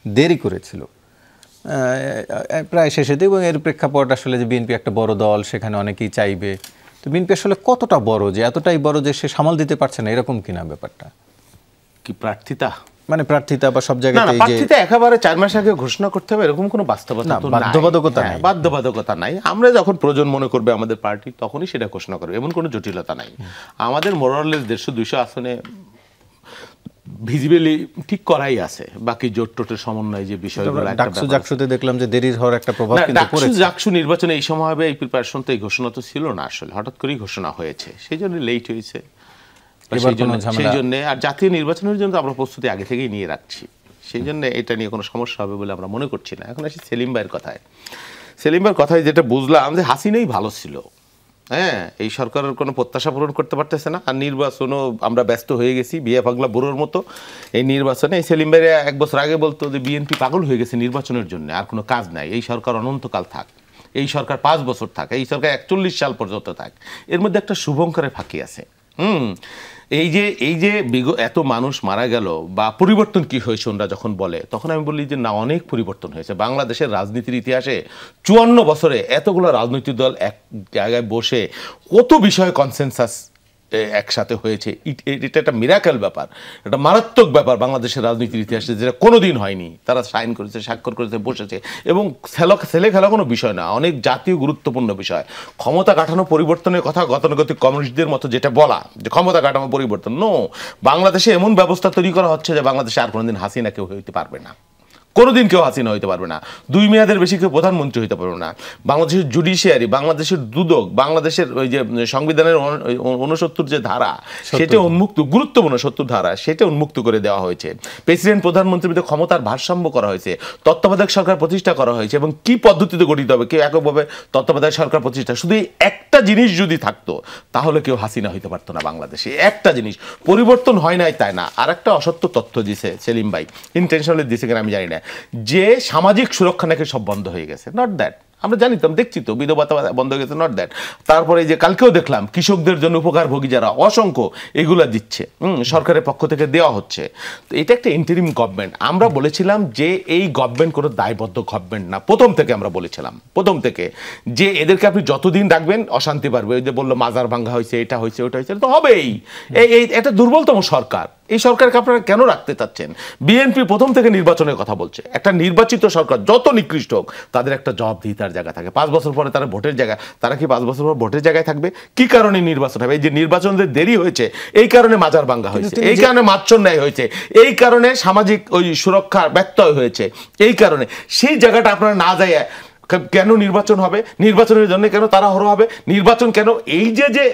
দেরি করেছিল প্রায় শেষে, এবং এর প্রেক্ষাপট আসলে যে বিএনপি একটা বড় দল, সেখানে অনেকেই চাইবে। তো বিএনপি আসলে কতটা বড়, যে এতটাই বড় যে সে সামাল দিতে পারছে না, এরকম কিনা ব্যাপারটা? কি প্রার্থিতা মানে প্রার্থিতা বা সব জায়গায় প্রার্থিতা একেবারে 4 মাস আগে ঘোষণা করতে হবে এরকম কোনো বাস্তবতা তো নাই, বাধ্যবাধকতা নাই। আমরা যখন প্রয়োজন মনে করবে আমাদের পার্টি তখনই সেটা ঘোষণা করবে, এমন কোনো জটিলতা নাই। আমাদের মোরালেস 150-200 আসনে ভিজিবলি ঠিক করাই আছে, বাকি জোট টোটের সমন্বয় যে বিষয়গুলো। ডাকসু জাকসুতে দেখলাম যে দেরির হওয়ার একটা প্রভাব কিন্তু পড়েছে। জাকসু নির্বাচনে এই সময় হবে এই প্রিপারেশন তো এই ঘোষণা তো ছিল না, আসলে হঠাৎ করেই ঘোষণা হয়েছে, সেই জন্য লেট হয়েছে। সেই জন্য আর জাতীয় নির্বাচনের জন্য আমরা প্রস্তুতি আগে থেকেই নিয়ে রাখছি, সেই জন্য এটা নিয়ে কোনো সমস্যা হবে বলে আমরা মনে করছি না। এখন আসি সেলিম ভাইয়ের কথায়। সেলিম ভাইয়ের কথায় যেটা বুঝলাম যে হাসিনাই ভালো ছিল, হ্যাঁ, এই সরকারের কোনো প্রত্যাশা পূরণ করতে পারতেছে না, আর নির্বাচনও আমরা ব্যস্ত হয়ে গেছি বিয়ে পাগলা বুড়োর মতো এই নির্বাচনে। এই সেলিম ভাই 1 বছর আগে বলতো যে বিএনপি পাগল হয়ে গেছে নির্বাচনের জন্য, আর কোনো কাজ নাই, এই সরকার অনন্তকাল থাক, এই সরকার 5 বছর থাক, এই সরকার 41 সাল পর্যন্ত থাক। এর মধ্যে একটা শুভঙ্করের ফাঁকি আছে। এই যে এত মানুষ মারা গেল বা পরিবর্তন কি হয়েছে ওনারা যখন বলে, তখন আমি বলি যে না, অনেক পরিবর্তন হয়েছে। বাংলাদেশের রাজনীতির ইতিহাসে 54 বছরে এতগুলো রাজনৈতিক দল এক জায়গায় বসে কত বিষয়ে কনসেনসাস একসাথে হয়েছে, এটা একটা মিরাকেল ব্যাপার, একটা মারাত্মক ব্যাপার বাংলাদেশের রাজনীতির ইতিহাসে, যেটা কোনোদিন হয়নি। তারা সাইন করেছে, স্বাক্ষর করেছে, বসেছে, এবং ছেলে খেলা কোনো বিষয় না, অনেক জাতীয় গুরুত্বপূর্ণ বিষয়। ক্ষমতা কাঠামো পরিবর্তনের কথা গতানুগতিক কমিউনিস্টদের মতো যেটা বলা যে ক্ষমতা কাঠামো পরিবর্তন, নো, বাংলাদেশে এমন ব্যবস্থা তৈরি করা হচ্ছে যে বাংলাদেশে আর কোনোদিন হাসিনা কেউ হইতে পারবে না, কোনোদিন কেউ হাসিনা হইতে পারবে না, 2 মেয়াদের বেশি কেউ প্রধানমন্ত্রী হইতে পারবে না। বাংলাদেশের জুডিশিয়ারি, বাংলাদেশের দুদক, বাংলাদেশের ওই যে সংবিধানের 69 যে ধারা, সেটা উন্মুক্ত, গুরুত্বপূর্ণ 70 ধারা, সেটা উন্মুক্ত করে দেওয়া হয়েছে। প্রেসিডেন্ট প্রধানমন্ত্রীর মধ্যে ক্ষমতার ভারসাম্য করা হয়েছে, তত্ত্বাবধায়ক সরকার প্রতিষ্ঠা করা হয়েছে, এবং কি পদ্ধতিতে গঠিত হবে, কেউ এককভাবে তত্ত্বাবধায়ক সরকার প্রতিষ্ঠা। শুধু একটা জিনিস যদি থাকতো তাহলে কেউ হাসিনা হইতে পারতো না বাংলাদেশে, একটা জিনিস। পরিবর্তন হয় নাই তাই না, আর একটা অসত্য তথ্য দিছে সেলিম ভাই, ইন্টেনশনালি দিছে কিনা আমি জানি না, যে সামাজিক সুরক্ষা নাকি সব বন্ধ হয়ে গেছে। নট দ্যাট, আমরা জানিতাম, দেখছি তো, বিধবা বন্ধ হয়ে গেছে, নট দ্যাট। তারপরে যে কালকেও দেখলাম কৃষকদের জন্য উপকারভোগী যারা অসংখ্য, এগুলা দিচ্ছে, সরকারের পক্ষ থেকে দেওয়া হচ্ছে। তো এটা একটা ইন্টারিম গভর্নমেন্ট। আমরা বলেছিলাম যে এই গভর্নমেন্ট কোনো দায়বদ্ধ গভর্নমেন্ট না, প্রথম থেকে আমরা বলেছিলাম, প্রথম থেকে, যে এদেরকে আপনি যতদিন রাখবেন অশান্তি পারবে। ওই যে বললো মাজার ভাঙ্গা হয়েছে, এটা হয়েছে, ওটা হয়েছে, তো হবেই। এই এটা দুর্বলতম সরকার, এই সরকারকে আপনারা কেন রাখতে চাচ্ছেন? বিএনপি প্রথম থেকে নির্বাচনের কথা বলছে। একটা নির্বাচিত সরকার যত নিকৃষ্ট হোক, তাদের একটা জবাবদিহিতার জায়গা থাকে। 5 বছর পরে তারা ভোটের জায়গা, তারা কি 5 বছর পর ভোটের জায়গায় থাকবে? কি কারণে নির্বাচন হবে? এই যে নির্বাচনদের দেরি হয়েছে, এই কারণে মাজার ভাঙ্গা হয়েছে, এই কারণে মাচ্ছর ন্যায় হয়েছে, এই কারণে সামাজিক ওই সুরক্ষার ব্যত্যয় হয়েছে, এই কারণে। সেই জায়গাটা আপনারা না যায়, কেন নির্বাচন হবে, নির্বাচনের জন্য কেন তাড়াহুড়ো হবে, নির্বাচন কেন, এই যে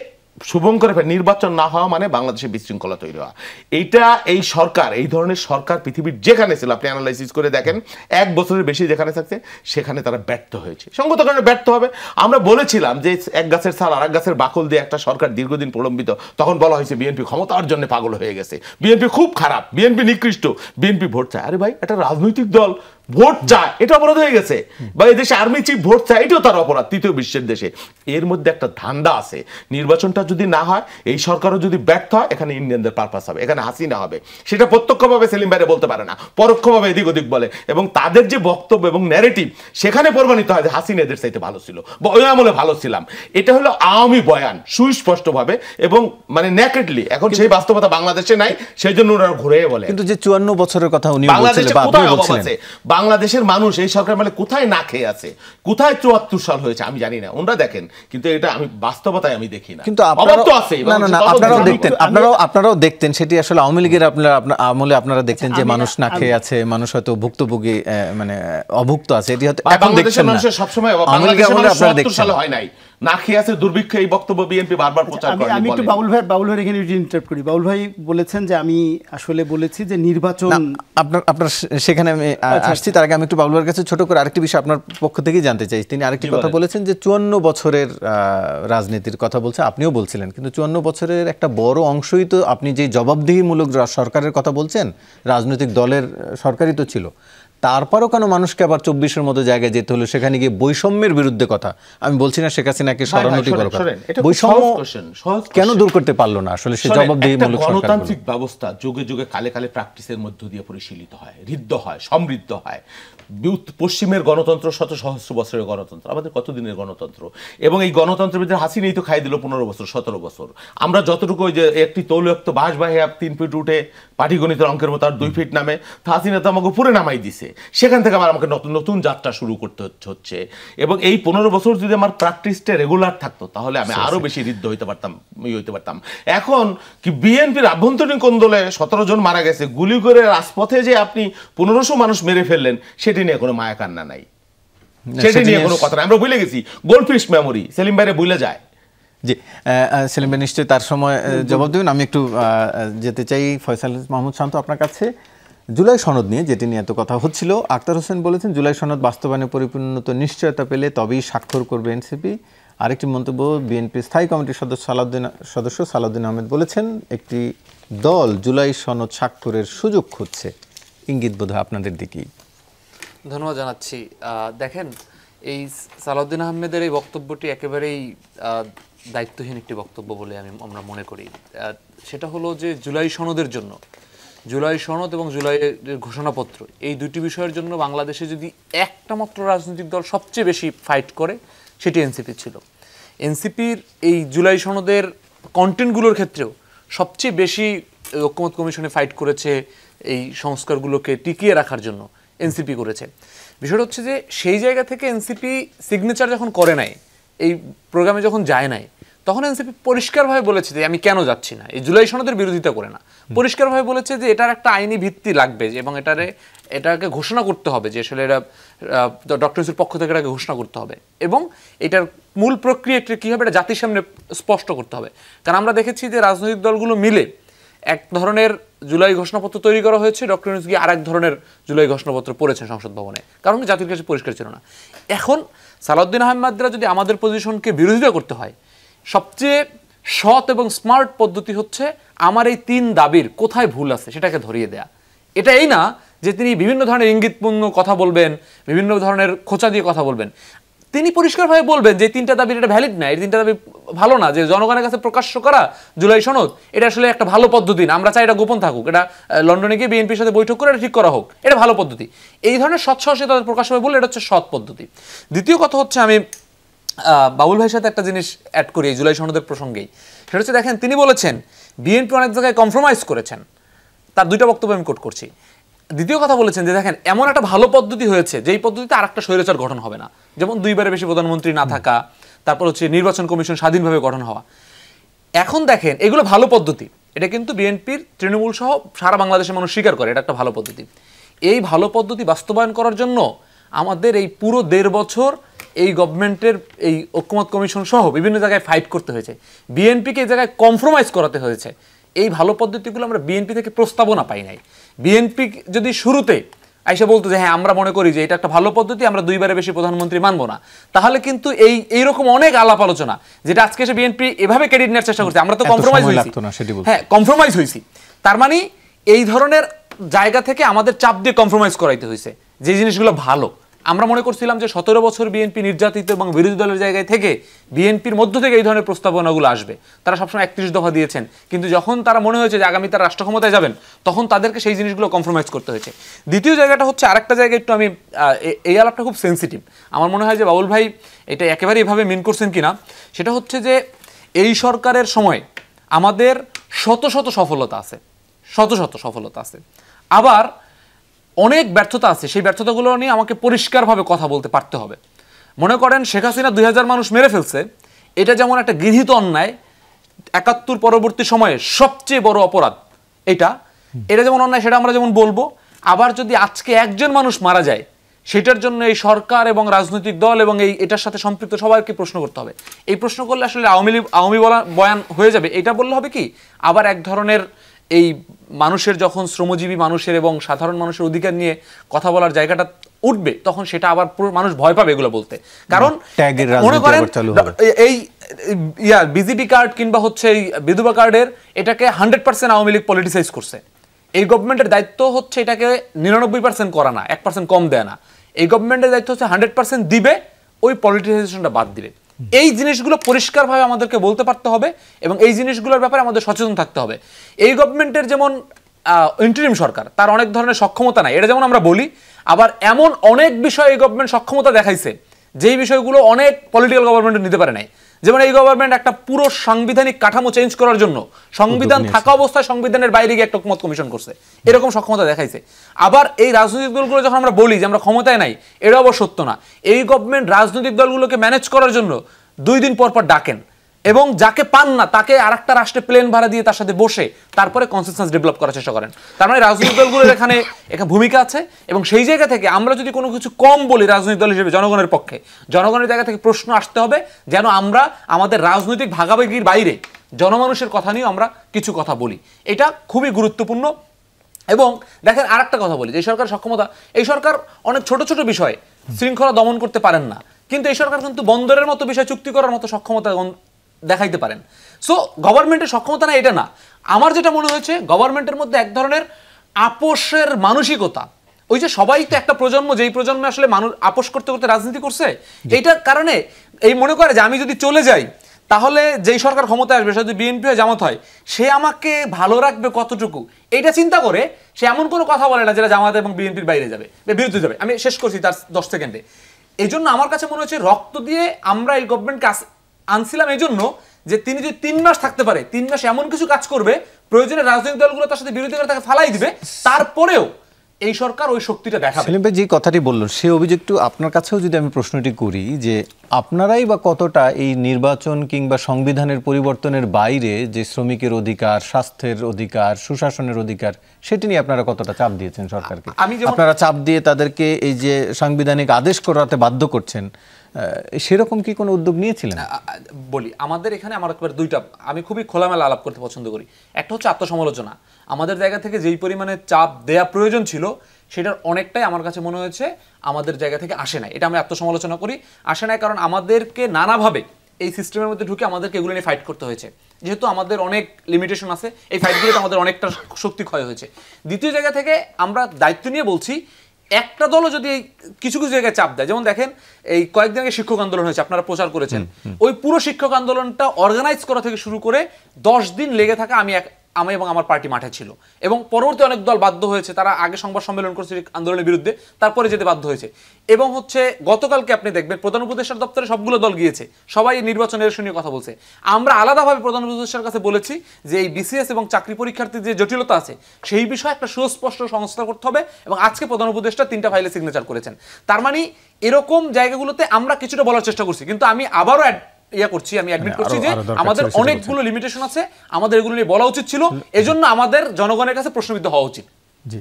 শুভঙ্কর নির্বাচন না হওয়া মানে বাংলাদেশে বিশৃঙ্খলা তৈরি হওয়া। এইটা এই সরকার, এই ধরনের সরকার পৃথিবীর যেখানে ছিল, আপনি অ্যানালাইসিস করে দেখেন, 1 বছরের বেশি যেখানে থাকছে সেখানে তারা ব্যর্থ হয়েছে, সঙ্গত কারণে ব্যর্থ হবে। আমরা বলেছিলাম যে এক গাছের ছাল আর এক গাছের বাকল দিয়ে একটা সরকার দীর্ঘদিন প্রলম্বিত, তখন বলা হয়েছে বিএনপি ক্ষমতার জন্য পাগল হয়ে গেছে, বিএনপি খুব খারাপ, বিএনপি নিকৃষ্ট, বিএনপি ভোট চায়। আরে ভাই, একটা রাজনৈতিক দল ভোট চায়, এটা অপরাধ হয়ে গেছে। বা এই দেশে আর্মি চিফ ভোট চায়, এটাও তার অপরাধ, তৃতীয় বিশ্বের দেশে। এর মধ্যে একটা ধান্দা আছে, নির্বাচনটা যদি না হয়, এই সরকারও যদি ব্যর্থ হয়, এখানে ইন্ডিয়ানদের পারপাস হবে, এখানে হাসিনা হবে। সেটা প্রত্যক্ষভাবে সেলিম ভাই বলতে পারে না, পরোক্ষভাবে এদিক ওদিক বলে, এবং তাদের যে বক্তব্য এবং ন্যারেটিভ, সেখানে প্রমাণিত হয় যে হাসিনা এদের চাইতে ভালো ছিল, বা ওই আমলে ভালো ছিলাম। এটা হলো আওয়ামী বয়ান, সুস্পষ্টভাবে এবং মানে ন্যাকেডলি। এখন সেই বাস্তবতা বাংলাদেশে নাই, সেই জন্য ওরা ঘুরে বলে। কিন্তু যে 54 বছরের কথা উনি বাংলাদেশে বলছিলেন, কোথায় অভাব আছে, বাংলাদেশের মানুষ এই সরকার মানে কোথায় না খেয়ে আছে, কোথায় 74 সাল হয়েছে আমি জানি না, ওনারা দেখেন, কিন্তু এটা আমি বাস্তবতায় আমি দেখি না। কিন্তু আপনারাও দেখতেন, সেটি আসলে আওয়ামী লীগের আমলে আপনারা দেখতেন যে মানুষ না খেয়ে আছে, মানুষ হয়তো ভুক্তভোগী, মানে অভুক্ত আছে, এটি হয়তো এখন দেখছেন না। সবসময় বাংলাদেশের মানুষ 70 সালে হয় নাই, না খেয়ে আছে, দুর্ভিক্ষে, এই বক্তব্য বিএনপি বারবার প্রচার করে। আমি একটু বাবুল ভাই এখানে ইন্টারাপ্ট করি। বাবুল ভাই বলেছেন যে আমি আসলে বলেছি যে নির্বাচন, আপনার সেখানে আমি আসছি, তার আগে আমি একটু বাবুল ভাইয়ের কাছে ছোট করে আরেকটি বিষয় আপনার পক্ষ থেকেই জানতে চাই। তিনি আরেকটি কথা বলেছেন যে 54 বছরের রাজনীতির কথা বলছে, আপনিও বলছিলেন, কিন্তু 54 বছরের একটা বড় অংশই তো আপনি যে জবাবদিহিমূলক সরকারের কথা বলছেন, রাজনৈতিক দলের সরকারই তো ছিল। তারপরও কেন মানুষকে আবার 24-এর মতো জায়গায় যেতে হলো, সেখানে গিয়ে বৈষম্যের বিরুদ্ধে কথা, আমি বলছি না শেখ হাসিনাকে শরণার্থী করার কথা, বৈষম্য কেন দূর করতে পারলো না আসলে সেই জবাবদিহিমূলক সরকার? গণতান্ত্রিক ব্যবস্থা যুগে যুগে কালে কালে প্র্যাকটিসের মধ্য দিয়ে পরিশীলিত হয়, ঋদ্ধ হয়, সমৃদ্ধ হয়। পশ্চিমের গণতন্ত্র শত সহস্র বছরের গণতন্ত্র, আমাদের কতদিনের গণতন্ত্র, এবং এই গণতন্ত্রের ভিতরে হাসিনাই তো খাই দিল 15 বছর 17 বছর। আমরা যতটুকু ওই যে একটি তৈলাক্ত বাঁশ বাহে 3 ফিট উঠে পাটিগণিতের অঙ্কের মতো আর 2 ফিট নামে, হাসিনা তো আমাকে উপরে নামাই দিছে, সেখান থেকে আবার আমাকে নতুন নতুন যাত্রা শুরু করতে হচ্ছে। এবং এই 15 বছর যদি আমার প্র্যাকটিসটা রেগুলার থাকতো, তাহলে আমি আরো বেশি ঋদ্ধ হইতে পারতাম। এখন কি বিএনপির আভ্যন্তরীণ কোন্দলে 17 জন মারা গেছে, গুলি করে রাজপথে যে আপনি 1500 মানুষ মেরে ফেললেন, সেটি নিয়ে কোনো মায়া কান্না নাই, সেটি নিয়ে কোনো কথা নাই, আমরা ভুলে গেছি। গোল্ডফিশ মেমোরি, সেলিম ভাইরে ভুলে যায়। জি, সেলিম ভাই নিশ্চয়ই তার সময় জবাব দেবেন। আমি একটু যেতে চাই ফয়সাল মাহমুদ শান্ত আপনার কাছে। জুলাই সনদ নিয়ে, যেটি নিয়ে এত কথা হচ্ছিল, আক্তার হোসেন বলেছেন জুলাই সনদ বাস্তবায়নে পরিপূর্ণত নিশ্চয়তা পেলে তবেই স্বাক্ষর করবে এনসিপি। আরেকটি মন্তব্য, বিএনপি স্থায়ী কমিটির সদস্য সালাউদ্দিন আহমেদ বলেছেন একটি দল জুলাই সনদ স্বাক্ষরের সুযোগ খুঁজছে, ইঙ্গিত বোধহয় আপনাদের দিকেই। ধন্যবাদ জানাচ্ছি। দেখেন, এই সালাউদ্দিন আহমেদের এই বক্তব্যটি একেবারেই দায়িত্বহীন একটি বক্তব্য বলে আমরা মনে করি। সেটা হলো যে জুলাই সনদের জন্য, জুলাই সনদ এবং জুলাইয়ের ঘোষণাপত্র, এই দুটি বিষয়ের জন্য বাংলাদেশে যদি একটা মাত্র রাজনৈতিক দল সবচেয়ে বেশি ফাইট করে, সেটি এনসিপি ছিল। এনসিপির এই জুলাই সনদের কন্টেন্টগুলোর ক্ষেত্রেও সবচেয়ে বেশি ঐকমত্য কমিশনে ফাইট করেছে এই সংস্কারগুলোকে টিকিয়ে রাখার জন্য এনসিপি করেছে। বিষয়টা হচ্ছে যে সেই জায়গা থেকে এনসিপি সিগনেচার যখন করে নাই, এই প্রোগ্রামে যখন যায় নাই, তখন এনসিপি পরিষ্কারভাবে বলেছে যে আমি কেন যাচ্ছি না, এই জুলাই সনদের বিরোধিতা করে না, পরিষ্কারভাবে বলেছে যে এটার একটা আইনি ভিত্তি লাগবে এবং এটাকে ঘোষণা করতে হবে যে আসলে এটা ডক্টর ইউনূসের পক্ষ থেকে এটাকে ঘোষণা করতে হবে এবং এটার মূল প্রক্রিয়াটা কী হবে এটা জাতির সামনে স্পষ্ট করতে হবে। কারণ আমরা দেখেছি যে রাজনৈতিক দলগুলো মিলে এক ধরনের জুলাই ঘোষণাপত্র তৈরি করা হয়েছে, ডক্টর ইউনূস গিয়ে আরেক ধরনের জুলাই ঘোষণাপত্র পড়েছেন সংসদ ভবনে, কারণ জাতির কাছে পরিষ্কার ছিল না। এখন সালাউদ্দিন আহমেদরা যদি আমাদের পজিশনকে বিরোধিতা করতে হয়, সবচেয়ে সৎ এবং স্মার্ট পদ্ধতি হচ্ছে আমার এই 3 দাবির কোথায় ভুল আছে সেটাকে ধরিয়ে দেয়া। এটা এই না যে তিনি বিভিন্ন ধরনের ইঙ্গিতপূর্ণ কথা বলবেন, বিভিন্ন ধরনের খোঁচা দিয়ে কথা বলবেন। তিনি পরিষ্কারভাবে বলবেন যে 3টা দাবির এটা ভ্যালিড না, এই 3টা দাবি ভালো না, যে জনগণের কাছে প্রকাশ্য করা জুলাই সনদ এটা আসলে একটা ভালো পদ্ধতি না, আমরা চাই এটা গোপন থাকুক, এটা লন্ডনে গিয়ে বিএনপির সাথে বৈঠক করে এটা ঠিক করা হোক, এটা ভালো পদ্ধতি। এই ধরনের সৎসাহসে তাদের প্রকাশ্যভাবে বললে এটা হচ্ছে সৎ পদ্ধতি। দ্বিতীয় কথা হচ্ছে, আমি বাবুল ভাইয়ের সাথে একটা জিনিস অ্যাড করি এই জুলাই সনদের প্রসঙ্গেই, সেটা হচ্ছে দেখেন তিনি বলেছেন বিএনপি অনেক জায়গায় কম্প্রোমাইজ করেছেন, তার 2টা বক্তব্য আমি কোট করছি। দ্বিতীয় কথা বলেছেন যে দেখেন এমন একটা ভালো পদ্ধতি হয়েছে যেই পদ্ধতিতে আরেকটা স্বৈরাচার গঠন হবে না, যেমন 2বারের বেশি প্রধানমন্ত্রী না থাকা, তারপর হচ্ছে নির্বাচন কমিশন স্বাধীনভাবে গঠন হওয়া। এখন দেখেন এগুলো ভালো পদ্ধতি, এটা কিন্তু বিএনপির তৃণমূল সহ সারা বাংলাদেশের মানুষ স্বীকার করে এটা একটা ভালো পদ্ধতি। এই ভালো পদ্ধতি বাস্তবায়ন করার জন্য আমাদের এই পুরো 1.5 বছর এই গভর্নমেন্টের এই ঐকমত্য কমিশন সহ বিভিন্ন জায়গায় ফাইট করতে হয়েছে, বিএনপিকে এই জায়গায় কম্প্রোমাইজ করাতে হয়েছে। এই ভালো পদ্ধতিগুলো আমরা বিএনপি থেকে প্রস্তাবনা পাই নাই। বিএনপি যদি শুরুতে আইসা বলতো যে হ্যাঁ আমরা মনে করি যে এটা একটা ভালো পদ্ধতি, আমরা 2বারের বেশি প্রধানমন্ত্রী মানবো না, তাহলে কিন্তু এইরকম অনেক আলাপ আলোচনা যেটা আজকে এসে বিএনপি এভাবে ক্রেডিট নেওয়ার চেষ্টা করছে, আমরা তো কম্প্রোমাইজ হয়েছি, হ্যাঁ কম্প্রোমাইজ হয়েছি, তার মানে এই ধরনের জায়গা থেকে আমাদের চাপ দিয়ে কম্প্রোমাইজ করাইতে হয়েছে যে জিনিসগুলো ভালো। আমরা মনে করছিলাম যে 17 বছর বিএনপি নির্যাতিত এবং বিরোধী দলের জায়গায় থেকে বিএনপির মধ্য থেকে এই ধরনের প্রস্তাবনাগুলো আসবে। তারা সবসময় 31 দফা দিয়েছেন, কিন্তু যখন তারা মনে হয়েছে যে আগামী তারা রাষ্ট্র ক্ষমতায় যাবেন, তখন তাদেরকে সেই জিনিসগুলো কম্প্রোমাইজ করতে হয়েছে। দ্বিতীয় জায়গাটা হচ্ছে আরেকটা জায়গায় একটু আমি এই আলাপটা খুব সেন্সিটিভ, আমার মনে হয় যে বাবুল ভাই এটা একেবারে এভাবে মিন করছেন কিনা, সেটা হচ্ছে যে এই সরকারের সময় আমাদের শত শত সফলতা আছে, শত শত সফলতা আছে, আবার অনেক ব্যর্থতা আছে। সেই ব্যর্থতাগুলো নিয়ে আমাকে পরিষ্কারভাবে কথা বলতে পারতে হবে। মনে করেন শেখ হাসিনা 2000 মানুষ মেরে ফেলছে, এটা যেমন একটা গৃহীত অন্যায়, 71 পরবর্তী সময়ে সবচেয়ে বড় অপরাধ এটা যেমন অন্যায়, সেটা আমরা যেমন বলবো। আবার যদি আজকে একজন মানুষ মারা যায়, সেটার জন্য এই সরকার এবং রাজনৈতিক দল এবং এটার সাথে সম্পৃক্ত সবাইকে প্রশ্ন করতে হবে। এই প্রশ্ন করলে আসলে আওয়ামী বয়ান হয়ে যাবে, এটা বললে হবে কি আবার এক ধরনের এই মানুষের যখন শ্রমজীবী মানুষের এবং সাধারণ মানুষের অধিকার নিয়ে কথা বলার জায়গাটা উঠবে, তখন সেটা আবার পুরো মানুষ ভয় পাবে এগুলো বলতে। কারণ মনে করেন এই বিজেপি কার্ড কিংবা হচ্ছে এই বিধবা কার্ডের এটাকে 100% আওয়ামী লীগ পলিটিসাইজ করছে। এই গভর্নমেন্টের দায়িত্ব হচ্ছে এটাকে 99% করা না, 1% কম দেয় না। এই গভর্নমেন্টের দায়িত্ব হচ্ছে 100% দিবে, ওই পলিটিসাইজেশনটা বাদ দিবে। এই জিনিসগুলো পরিষ্কারভাবে আমাদেরকে বলতে পারতে হবে এবং এই জিনিসগুলোর ব্যাপারে আমাদের সচেতন থাকতে হবে। এই গভর্নমেন্টের যেমন ইন্টারিম সরকার, তার অনেক ধরনের সক্ষমতা নাই, এটা যেমন আমরা বলি, আবার এমন অনেক বিষয়ে এই গভর্নমেন্ট সক্ষমতা দেখাইছে যেই বিষয়গুলো অনেক পলিটিক্যাল গভর্নমেন্ট নিতে পারে নাই। যেমন এই গভর্নমেন্ট একটা পুরো সাংবিধানিক কাঠামো চেঞ্জ করার জন্য সংবিধান থাকা অবস্থায় সংবিধানের বাইরে গিয়ে একটা ঐকমত্য কমিশন করছে, এরকম সক্ষমতা দেখাইছে। আবার এই রাজনৈতিক দলগুলো যখন আমরা বলি যে আমরা ক্ষমতায় নাই, এটা অবশ্য সত্য না। এই গভর্নমেন্ট রাজনৈতিক দলগুলোকে ম্যানেজ করার জন্য 2 দিন পর পর ডাকেন এবং যাকে পান না তাকে আরেকটা রাষ্ট্রে প্লেন ভাড়া দিয়ে তার সাথে বসে তারপরে কনসেনসাস ডেভেলপ করার চেষ্টা করেন। তার মানে রাজনৈতিক দলগুলোর এখানে ভূমিকা আছে এবং সেই জায়গা থেকে আমরা যদি কোনো কিছু কম বলি রাজনৈতিক দল হিসেবে জনগণের পক্ষে, জনগণের জায়গা থেকে প্রশ্ন আসতে হবে যেন আমরা আমাদের রাজনৈতিক ভাগাভাগির বাইরে জনমানুষের কথা নিয়ে আমরা কিছু কথা বলি। এটা খুবই গুরুত্বপূর্ণ। এবং দেখেন আরেকটা কথা বলি, যে সরকার সক্ষমতা, এই সরকার অনেক ছোট ছোট বিষয় শৃঙ্খলা দমন করতে পারেন না, কিন্তু এই সরকার কিন্তু বন্দরের মতো বিষয় চুক্তি করার মতো সক্ষমতা দেখাইতে পারেন। সো গভর্নমেন্টের সক্ষমতা না এটা না, আমার যেটা মনে হয়েছে গভর্নমেন্টের মধ্যে এক ধরনের আপোষের মানসিকতা। ওই যে সবাই তো একটা প্রজন্ম, যেই প্রজন্মে আসলে মানুষ আপোষ করতে করতে রাজনীতি করছে, এইটার কারণে এই মনে করে যে আমি যদি চলে যাই তাহলে যেই সরকার ক্ষমতায় আসবে, যদি বিএনপি হয় জামাত হয়, সে আমাকে ভালো রাখবে কতটুকু, এইটা চিন্তা করে সে এমন কোনো কথা বলে না যেটা জামাত এবং বিএনপির বাইরে যাবে, বিরুদ্ধে যাবে। আমি শেষ করছি তার 10 সেকেন্ডে। এই জন্য আমার কাছে মনে হচ্ছে রক্ত দিয়ে আমরা এই গভর্নমেন্টকে আনছিলাম এই জন্য যে তিনি যদি 3 মাস থাকতে পারে, 3 মাস এমন কিছু কাজ করবে প্রয়োজনে রাজনৈতিক দলগুলো তার সাথে বিরোধী করে তাকে ফালাই দিবে, তারপরেও এই সরকার ওই শক্তিটা দেখাবে। সেলিম ভাই যে কথাটি বললেন সে অভিযোগ একটু আপনার কাছেও যদি আমি প্রশ্নটি করি যে আপনারাই বা কতটা এই নির্বাচন কিংবা সংবিধানের পরিবর্তনের বাইরে যে শ্রমিকের অধিকার, স্বাস্থ্যের অধিকার, সুশাসনের অধিকার সেটি নিয়ে আপনারা কতটা চাপ দিয়েছেন সরকারকে? আপনারা চাপ দিয়ে তাদেরকে এই যে সাংবিধানিক আদেশ করাতে বাধ্য করছেন, সেরকম কি কোনো উদ্যোগ নিয়েছিলেন? বলি, আমাদের এখানে আমার একবার দুইটা, আমি খুবই খোলামেলা আলাপ করতে পছন্দ করি। একটা হচ্ছে আত্মসমালোচনা। আমাদের জায়গা থেকে যেই পরিমাণে চাপ দেয়া প্রয়োজন ছিল সেটার অনেকটাই আমার কাছে মনে হয়েছে আমাদের জায়গা থেকে আসে নাই। এটা আমি আত্মসমালোচনা করি, আসে নাই কারণ আমাদেরকে নানাভাবে এই সিস্টেমের মধ্যে ঢুকে আমাদেরকে এগুলো নিয়ে ফাইট করতে হয়েছে। যেহেতু আমাদের অনেক লিমিটেশন আছে, এই ফাইটগুলোতে আমাদের অনেকটা শক্তি ক্ষয় হয়েছে। দ্বিতীয় জায়গা থেকে আমরা দায়িত্ব নিয়ে বলছি, একটা দলও যদি কিছু কিছু জায়গায় চাপ দেয়, যেমন দেখেন এই কয়েকদিন আগে শিক্ষক আন্দোলন হয়েছে, আপনারা প্রচার করেছেন, ওই পুরো শিক্ষক আন্দোলনটা অর্গানাইজ করা থেকে শুরু করে 10 দিন লেগে থাকা আমি এবং আমার পার্টি মাঠে ছিল, এবং পরবর্তী অনেক দল বাধ্য হয়েছে, তারা আগে সংবাদ সম্মেলন করছে আন্দোলনের বিরুদ্ধে, তারপরে যেতে বাধ্য হয়েছে। এবং হচ্ছে গতকালকে আপনি দেখবেন প্রধান উপদেষ্টার দপ্তরে সবগুলো দল গিয়েছে, সবাই নির্বাচনের নিয়ে কথা বলছে। আমরা আলাদাভাবে প্রধান উপদেষ্টার কাছে বলেছি যে এই বিসিএস এবং চাকরি পরীক্ষার্থীর যে জটিলতা আছে সেই বিষয়ে একটা সুস্পষ্ট সংস্কার করতে হবে, এবং আজকে প্রধান উপদেষ্টা 3টা ফাইলে সিগনেচার করেছেন। তার মানে এরকম জায়গাগুলোতে আমরা কিছুটা বলার চেষ্টা করছি, কিন্তু আমি আবারও আমি অ্যাডমিট করছি যে আমাদের অনেকগুলো লিমিটেশন আছে, আমাদের এগুলো নিয়ে বলা উচিত ছিল, এজন্য আমাদের জনগণের কাছে প্রশ্নবিদ্ধ হওয়া উচিত। জি,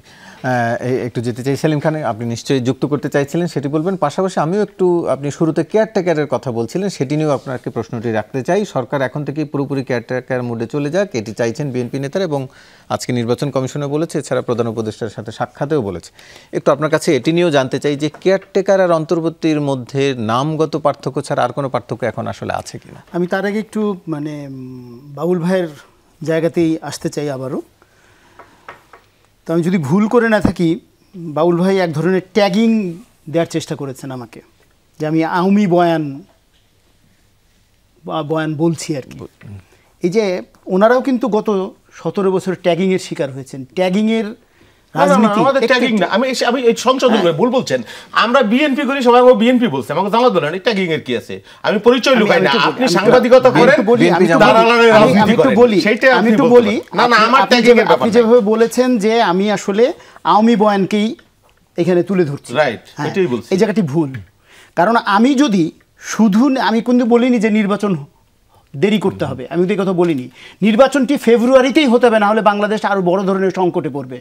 একটু যেতে চাই সেলিম খান, আপনি নিশ্চয়ই যুক্ত করতে চাইছিলেন, সেটি বলবেন। পাশাপাশি আমিও একটু, আপনি শুরুতে কেয়ারটেকারের কথা বলছিলেন, সেটি নিয়েও আপনাকে প্রশ্নটি রাখতে চাই। সরকার এখন থেকেই পুরোপুরি কেয়ারটেকার মোডে চলে যাক, এটি চাইছেন বিএনপি নেতারা, এবং আজকে নির্বাচন কমিশনে বলেছে, এছাড়া প্রধান উপদেষ্টার সাথে সাক্ষাতেও বলেছে। একটু আপনার কাছে এটি নিয়েও জানতে চাই যে কেয়ারটেকার আর অন্তর্বর্তীর মধ্যে নামগত পার্থক্য ছাড়া আর কোনো পার্থক্য এখন আসলে আছে কিনা? আমি তার আগে একটু বাবুল ভাইয়ের জায়গাতেই আসতে চাই আবারও। তো আমি যদি ভুল করে না থাকি, বাউল ভাই এক ধরনের ট্যাগিং দেওয়ার চেষ্টা করেছেন আমাকে, যে আমি আওয়ামী বয়ান বলছি আর কি। এই যে ওনারাও কিন্তু গত 17 বছর ট্যাগিংয়ের শিকার হয়েছেন। ট্যাগিংয়ের রাজনীতি আমাদের ট্যাগিং না, আমি এই সংশোধন করে ভুল বলছেন। আমরা বিএনপি করি, সবাই বিএনপি বলছে, আমাকে জামাত বলেন, এই ট্যাগিং এর কি আছে? আমি পরিচয় লুকাই না, আপনি সাংবাদিকতা করেন, আমি একটু বলি না না, আমার ট্যাগিং এর ব্যাপার। আপনি যেভাবে বলেছেন যে আমি আসলে আওয়ামী বয়ানকেই এখানে তুলে ধরছি, রাইট, এটাই বলছি। এই জায়গাটি ভুল। কারণ আমি যদি শুধু, আমি কিন্তু বলিনি যে নির্বাচন দেরি করতে হবে, আমি তো এই কথা বলিনি। নির্বাচনটি ফেব্রুয়ারিতেই হতে হবে, না হলে বাংলাদেশ আরো বড় ধরনের সংকটে পড়বে।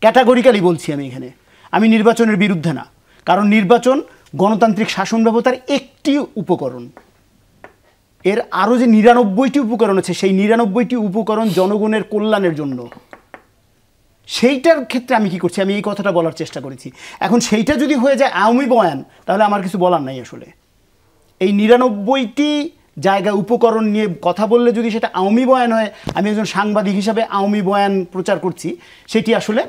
ক্যাটাগরিক্যালি বলছি আমি এখানে, আমি নির্বাচনের বিরুদ্ধে না, কারণ নির্বাচন গণতান্ত্রিক শাসন ব্যবস্থার একটি উপকরণ। এর আরও যে 99টি উপকরণ আছে, সেই 99টি উপকরণ জনগণের কল্যাণের জন্য। সেইটার ক্ষেত্রে আমি কি করছি, আমি এই কথাটা বলার চেষ্টা করেছি। এখন সেইটা যদি হয়ে যায় আওয়ামী বয়ান, তাহলে আমার কিছু বলার নাই আসলে। এই 99টি জায়গায় উপকরণ নিয়ে কথা বললে যদি সেটা আওয়ামী বয়ান হয়, আমি একজন সাংবাদিক হিসাবে আওয়ামী বয়ান প্রচার করছি, সেটি আসলে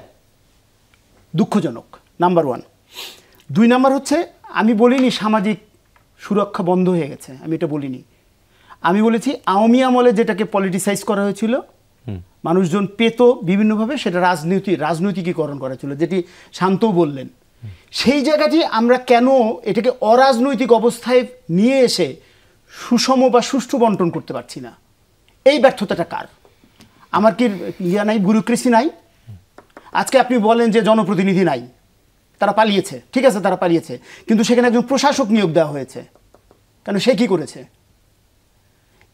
দুঃখজনক, নাম্বার 1। 2 নাম্বার হচ্ছে, আমি বলিনি সামাজিক সুরক্ষা বন্ধ হয়ে গেছে, আমি এটা বলিনি। আমি বলেছি আওয়ামী আমলে যেটাকে পলিটিসাইজ করা হয়েছিল, মানুষজন পেত বিভিন্নভাবে, সেটা রাজনৈতিকীকরণ করা ছিল, যেটি শান্তও বললেন। সেই জায়গাটি আমরা কেন এটাকে অরাজনৈতিক অবস্থায় নিয়ে এসে সুষম বা সুষ্ঠু বন্টন করতে পারছি না? এই ব্যর্থতাটা কার? আমার কি নাই, ব্যুরোক্রেসি নাই? আজকে আপনি বলেন যে জনপ্রতিনিধি নাই, তারা পালিয়েছে, ঠিক আছে, তারা পালিয়েছে, কিন্তু সেখানে একজন প্রশাসক নিয়োগ দেওয়া হয়েছে, কেন? সে কি করেছে?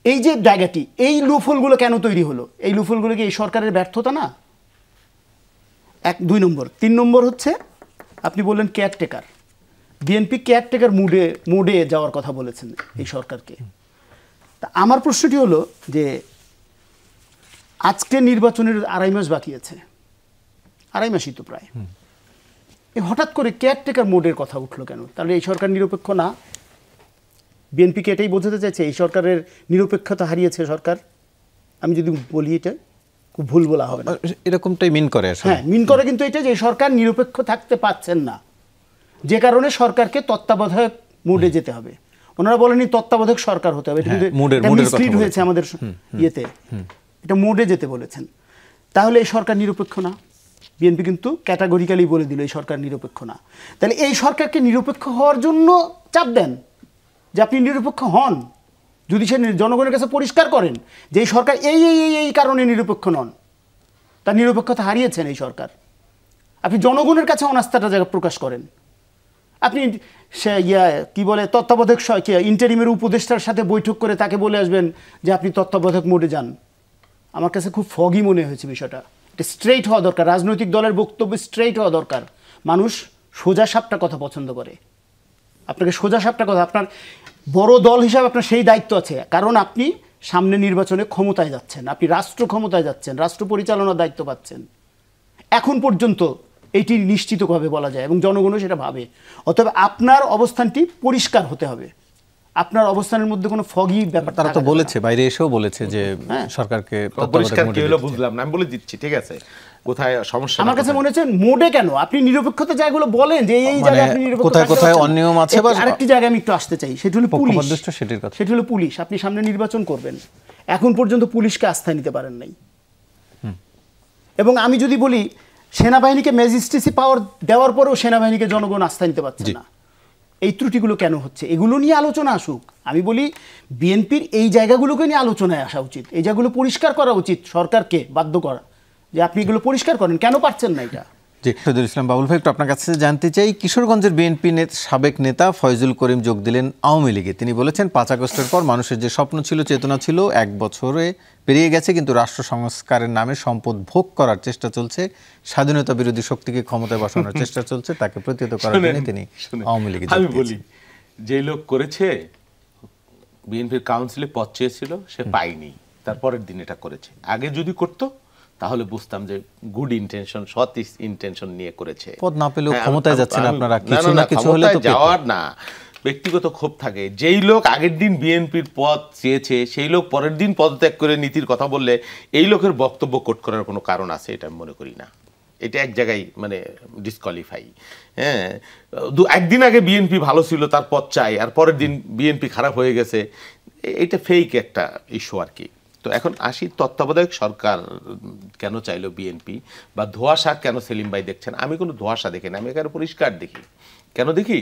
এই যে জায়গাটি, এই লুফলগুলো কেন তৈরি হলো? এই লুফলগুলো কি এই সরকারের ব্যর্থতা না? 2 নম্বর। 3 নম্বর হচ্ছে, আপনি বললেন কেয়ারটেকার, বিএনপি কেয়ারটেকার মুডে যাওয়ার কথা বলেছেন এই সরকারকে। তা আমার প্রশ্নটি হলো যে আজকে নির্বাচনের 2.5 মাস বাকি আছে, 2.5 মাসই তো প্রায়, এই হঠাৎ করে কেয়ারটেকার মোডের কথা উঠলো কেন? তাহলে এই সরকার নিরপেক্ষ না? বিএনপিকে এটাই বোঝাতে চাইছে এই সরকারের নিরপেক্ষতা হারিয়েছে সরকার? আমি যদি বলি এটা খুব ভুল বলা হবে না, এরকমটাই মিন করে। হ্যাঁ, মিন করে, কিন্তু এটা যে সরকার নিরপেক্ষ থাকতে পারছেন না, যে কারণে সরকারকে তত্ত্বাবধায়ক মোডে যেতে হবে। ওনারা বলেনি তত্ত্বাবধায়ক সরকার হতে হবে, এটা কিন্তু মিসলিড হয়েছে আমাদের ইয়েতে, এটা মোডে যেতে বলেছেন। তাহলে এই সরকার নিরপেক্ষ না? বিএনপি কিন্তু ক্যাটাগরিক্যালি বলে দিল এই সরকার নিরপেক্ষ না। তাহলে এই সরকারকে নিরপেক্ষ হওয়ার জন্য চাপ দেন, যে আপনি নিরপেক্ষ হন। যদি সে জনগণের কাছে পরিষ্কার করেন যে এই সরকার এই কারণে নিরপেক্ষ নন, তার নিরপেক্ষতা হারিয়েছেন এই সরকার, আপনি জনগণের কাছে অনাস্থাটা জায়গা প্রকাশ করেন, আপনি সে কি বলে তত্ত্বাবধায়ক ইন্টারিমের উপদেষ্টার সাথে বৈঠক করে তাকে বলে আসবেন যে আপনি তত্ত্বাবধায়ক মোডে যান। আমার কাছে খুব ফগি মনে হয়েছে বিষয়টা। এটা স্ট্রেইট হওয়া দরকার, রাজনৈতিক দলের বক্তব্য স্ট্রেইট হওয়া দরকার। মানুষ সোজা সাপটা কথা পছন্দ করে, আপনাকে সোজা সাপটা কথা, আপনার বড় দল হিসাবে আপনার সেই দায়িত্ব আছে, কারণ আপনি সামনে নির্বাচনে ক্ষমতায় যাচ্ছেন, আপনি রাষ্ট্র ক্ষমতায় যাচ্ছেন, রাষ্ট্র পরিচালনার দায়িত্ব পাচ্ছেন। এখন পর্যন্ত এইটি নিশ্চিতভাবে বলা যায় এবং জনগণও সেটা ভাবে। অতএব আপনার অবস্থানটি পরিষ্কার হতে হবে, আপনার অবস্থানের মধ্যে কোনো ফগি ব্যাপার। তারা তো বলেছে, বাইরে এসেও বলেছে যে সরকারকে পরিষ্কার কি হলো বুঝলাম না, আমি বলে দিচ্ছি, ঠিক আছে, কোথায় সমস্যা। আমার কাছে মনে হচ্ছে মোডে কেন আপনি নিরপেক্ষতা জায়গাগুলো বলেন যে এই জায়গায় আপনি নিরপেক্ষ, কোথায় কোথায় অনিয়ম আছে। বা আরেকটি জায়গায় আমি একটু আসতে চাই, সেটা হলো পুলিশ। সেটির কথা, সেটা হলো পুলিশ। আপনি সামনে নির্বাচন করবেন, এখন পর্যন্ত পুলিশকে আস্থা নিতে পারেন নাই। এবং আমি যদি বলি সেনাবাহিনীকে ম্যাজিস্ট্রেসি পাওয়ার দেওয়ার পরেও সেনাবাহিনীকে জনগণ আস্থা নিতে পারছে না, এই ত্রুটিগুলো কেন হচ্ছে? এগুলো নিয়ে আলোচনা আসুক। আমি বলি বিএনপির এই জায়গাগুলোকে নিয়ে আলোচনায় আসা উচিত, এই জায়গাগুলো পরিষ্কার করা উচিত, সরকারকে বাধ্য করা যে আপনি এগুলো পরিষ্কার করেন, কেন পারছেন না এটা। জি, শহীদুল ইসলাম বাবুল ভাই, একটু আপনার কাছে জানতে চাই, কিশোরগঞ্জের বিএনপি সাবেক নেতা ফয়জুল করিম যোগ দিলেন আওয়ামী লীগে। তিনি বলেছেন 5 আগস্টের পর মানুষের যে স্বপ্ন ছিল, চেতনা ছিল, 1 বছরে পেরিয়ে গেছে, কিন্তু রাষ্ট্র সংস্কারের নামে সম্পদ ভোগ করার চেষ্টা চলছে, স্বাধীনতা বিরোধী শক্তিকে ক্ষমতায় বসানোর চেষ্টা চলছে, তাকে প্রতিহত করার জন্য তিনি আওয়ামী লীগে যোগ আমি দিয়েছেন। বলি, যে লোক করেছে, বিএনপির কাউন্সিলে পদ চেয়েছিল, সে পায়নি, তারপরের দিন এটা করেছে। আগে যদি করতো তাহলে বুঝতাম যে গুড ইন্টেনশন, সৎ ইন্টেনশন নিয়ে করেছে। পদ না পেলেও ক্ষমতায় যাচ্ছেন আপনারা, কিছু না কিছু হলে তো যাওয়ার না, ব্যক্তিগত ক্ষোভ থাকে। যেই লোক আগের দিন বিএনপির পদ চেয়েছে, সেই লোক পরের দিন পদত্যাগ করে নীতির কথা বললে এই লোকের বক্তব্য কোট করার কোনো কারণ আছে এটা আমি মনে করি না। এটা এক জায়গায় মানে ডিসকোয়ালিফাই। হ্যাঁ, একদিন আগে বিএনপি ভালো ছিল তার পদ চাই, আর পরের দিন বিএনপি খারাপ হয়ে গেছে, এটা ফেক একটা ইস্যু আর কি। তো এখন আসি, তত্ত্বাবধায়ক সরকার কেন চাইলো বিএনপি, বা ধোঁয়াশা কেন সেলিম ভাই দেখছেন? আমি কোনো ধোঁয়াশা দেখি না, আমি এখানে পরিষ্কার দেখি। কেন দেখি?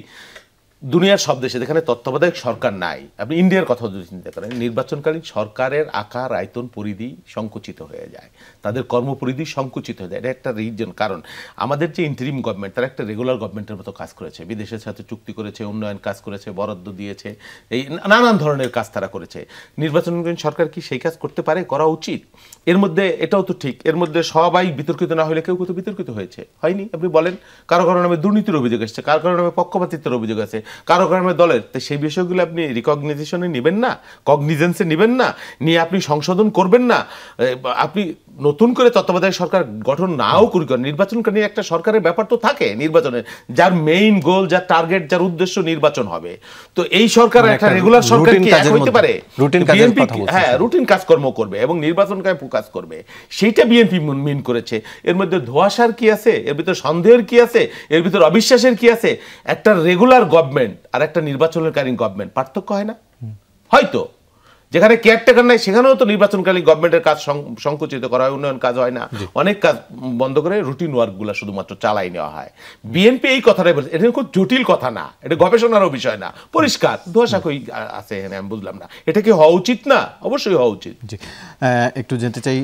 দুনিয়ার সব দেশে যেখানে তত্ত্বাবধায়ক সরকার নাই, আপনি ইন্ডিয়ার কথা যদি চিন্তা করেন, নির্বাচনকালীন সরকারের আকার, আয়তন, পরিধি সংকুচিত হয়ে যায়, তাদের কর্মপরিধি সংকুচিত হয়ে যায়। এটা একটা রিজন। কারণ আমাদের যে ইন্টারিম গভর্নমেন্ট, তারা একটা রেগুলার গভর্নমেন্টের মতো কাজ করেছে, বিদেশের সাথে চুক্তি করেছে, উন্নয়ন কাজ করেছে, বরাদ্দ দিয়েছে, এই নানান ধরনের কাজ তারা করেছে। নির্বাচনকালীন সরকার কি সেই কাজ করতে পারে? করা উচিত। এর মধ্যে এটাও তো ঠিক, এর মধ্যে সবাই বিতর্কিত না হলে কেউ কেউ বিতর্কিত হয়েছে, হয়নি? আপনি বলেন, কারো কারো নামে দুর্নীতির অভিযোগ এসেছে, কারো কারো নামে পক্ষপাতিত্বের অভিযোগ আছে, কারো কারো নামে দলের। তো সেই বিষয়গুলো আপনি রিকগনিশনে নেবেন না, কগনিজেন্সে নেবেন না, নিয়ে আপনি সংশোধন করবেন না। আপনি নতুন করে তত্ত্বাবধায়ক সরকার গঠন নাও করি করেন, নির্বাচনকালীন একটা সরকারের ব্যাপার তো থাকে নির্বাচনের, যার মেইন গোল, যার টার্গেট, যার উদ্দেশ্য নির্বাচন হবে। তো এই সরকার একটা রেগুলার সরকার কি এক হইতে পারে? বিএনপি হ্যাঁ রুটিন কাজকর্ম করবে এবং নির্বাচনকে ফোকাস করবে, সেইটা বিএনপি মিন করেছে। এর মধ্যে ধোঁয়াশার কি আছে? এর ভিতরে সন্দেহের কি আছে? এর ভিতরে অবিশ্বাসের কি আছে? একটা রেগুলার গভর্নমেন্ট আর একটা নির্বাচনকালীন গভর্নমেন্ট পার্থক্য হয় না? হয়তো যেখানে কেয়ারটেকার নাই সেখানেও তো নির্বাচনকালীন গভর্নমেন্টের কাজ সংকুচিত করা হয়, উন্নয়ন কাজ হয় না, অনেক কাজ বন্ধ করে রুটিন ওয়ার্কগুলো শুধুমাত্র চালাই নেওয়া হয়। বিএনপি এই কথাটাই বলছে, এটা খুব জটিল কথা না, এটা গবেষণারও বিষয় না, পরিষ্কার। ধোঁয়াশা কই আছে এখানে আমি বুঝলাম না, এটা কি হওয়া উচিত না? অবশ্যই হওয়া উচিত। জি, একটু জানতে চাই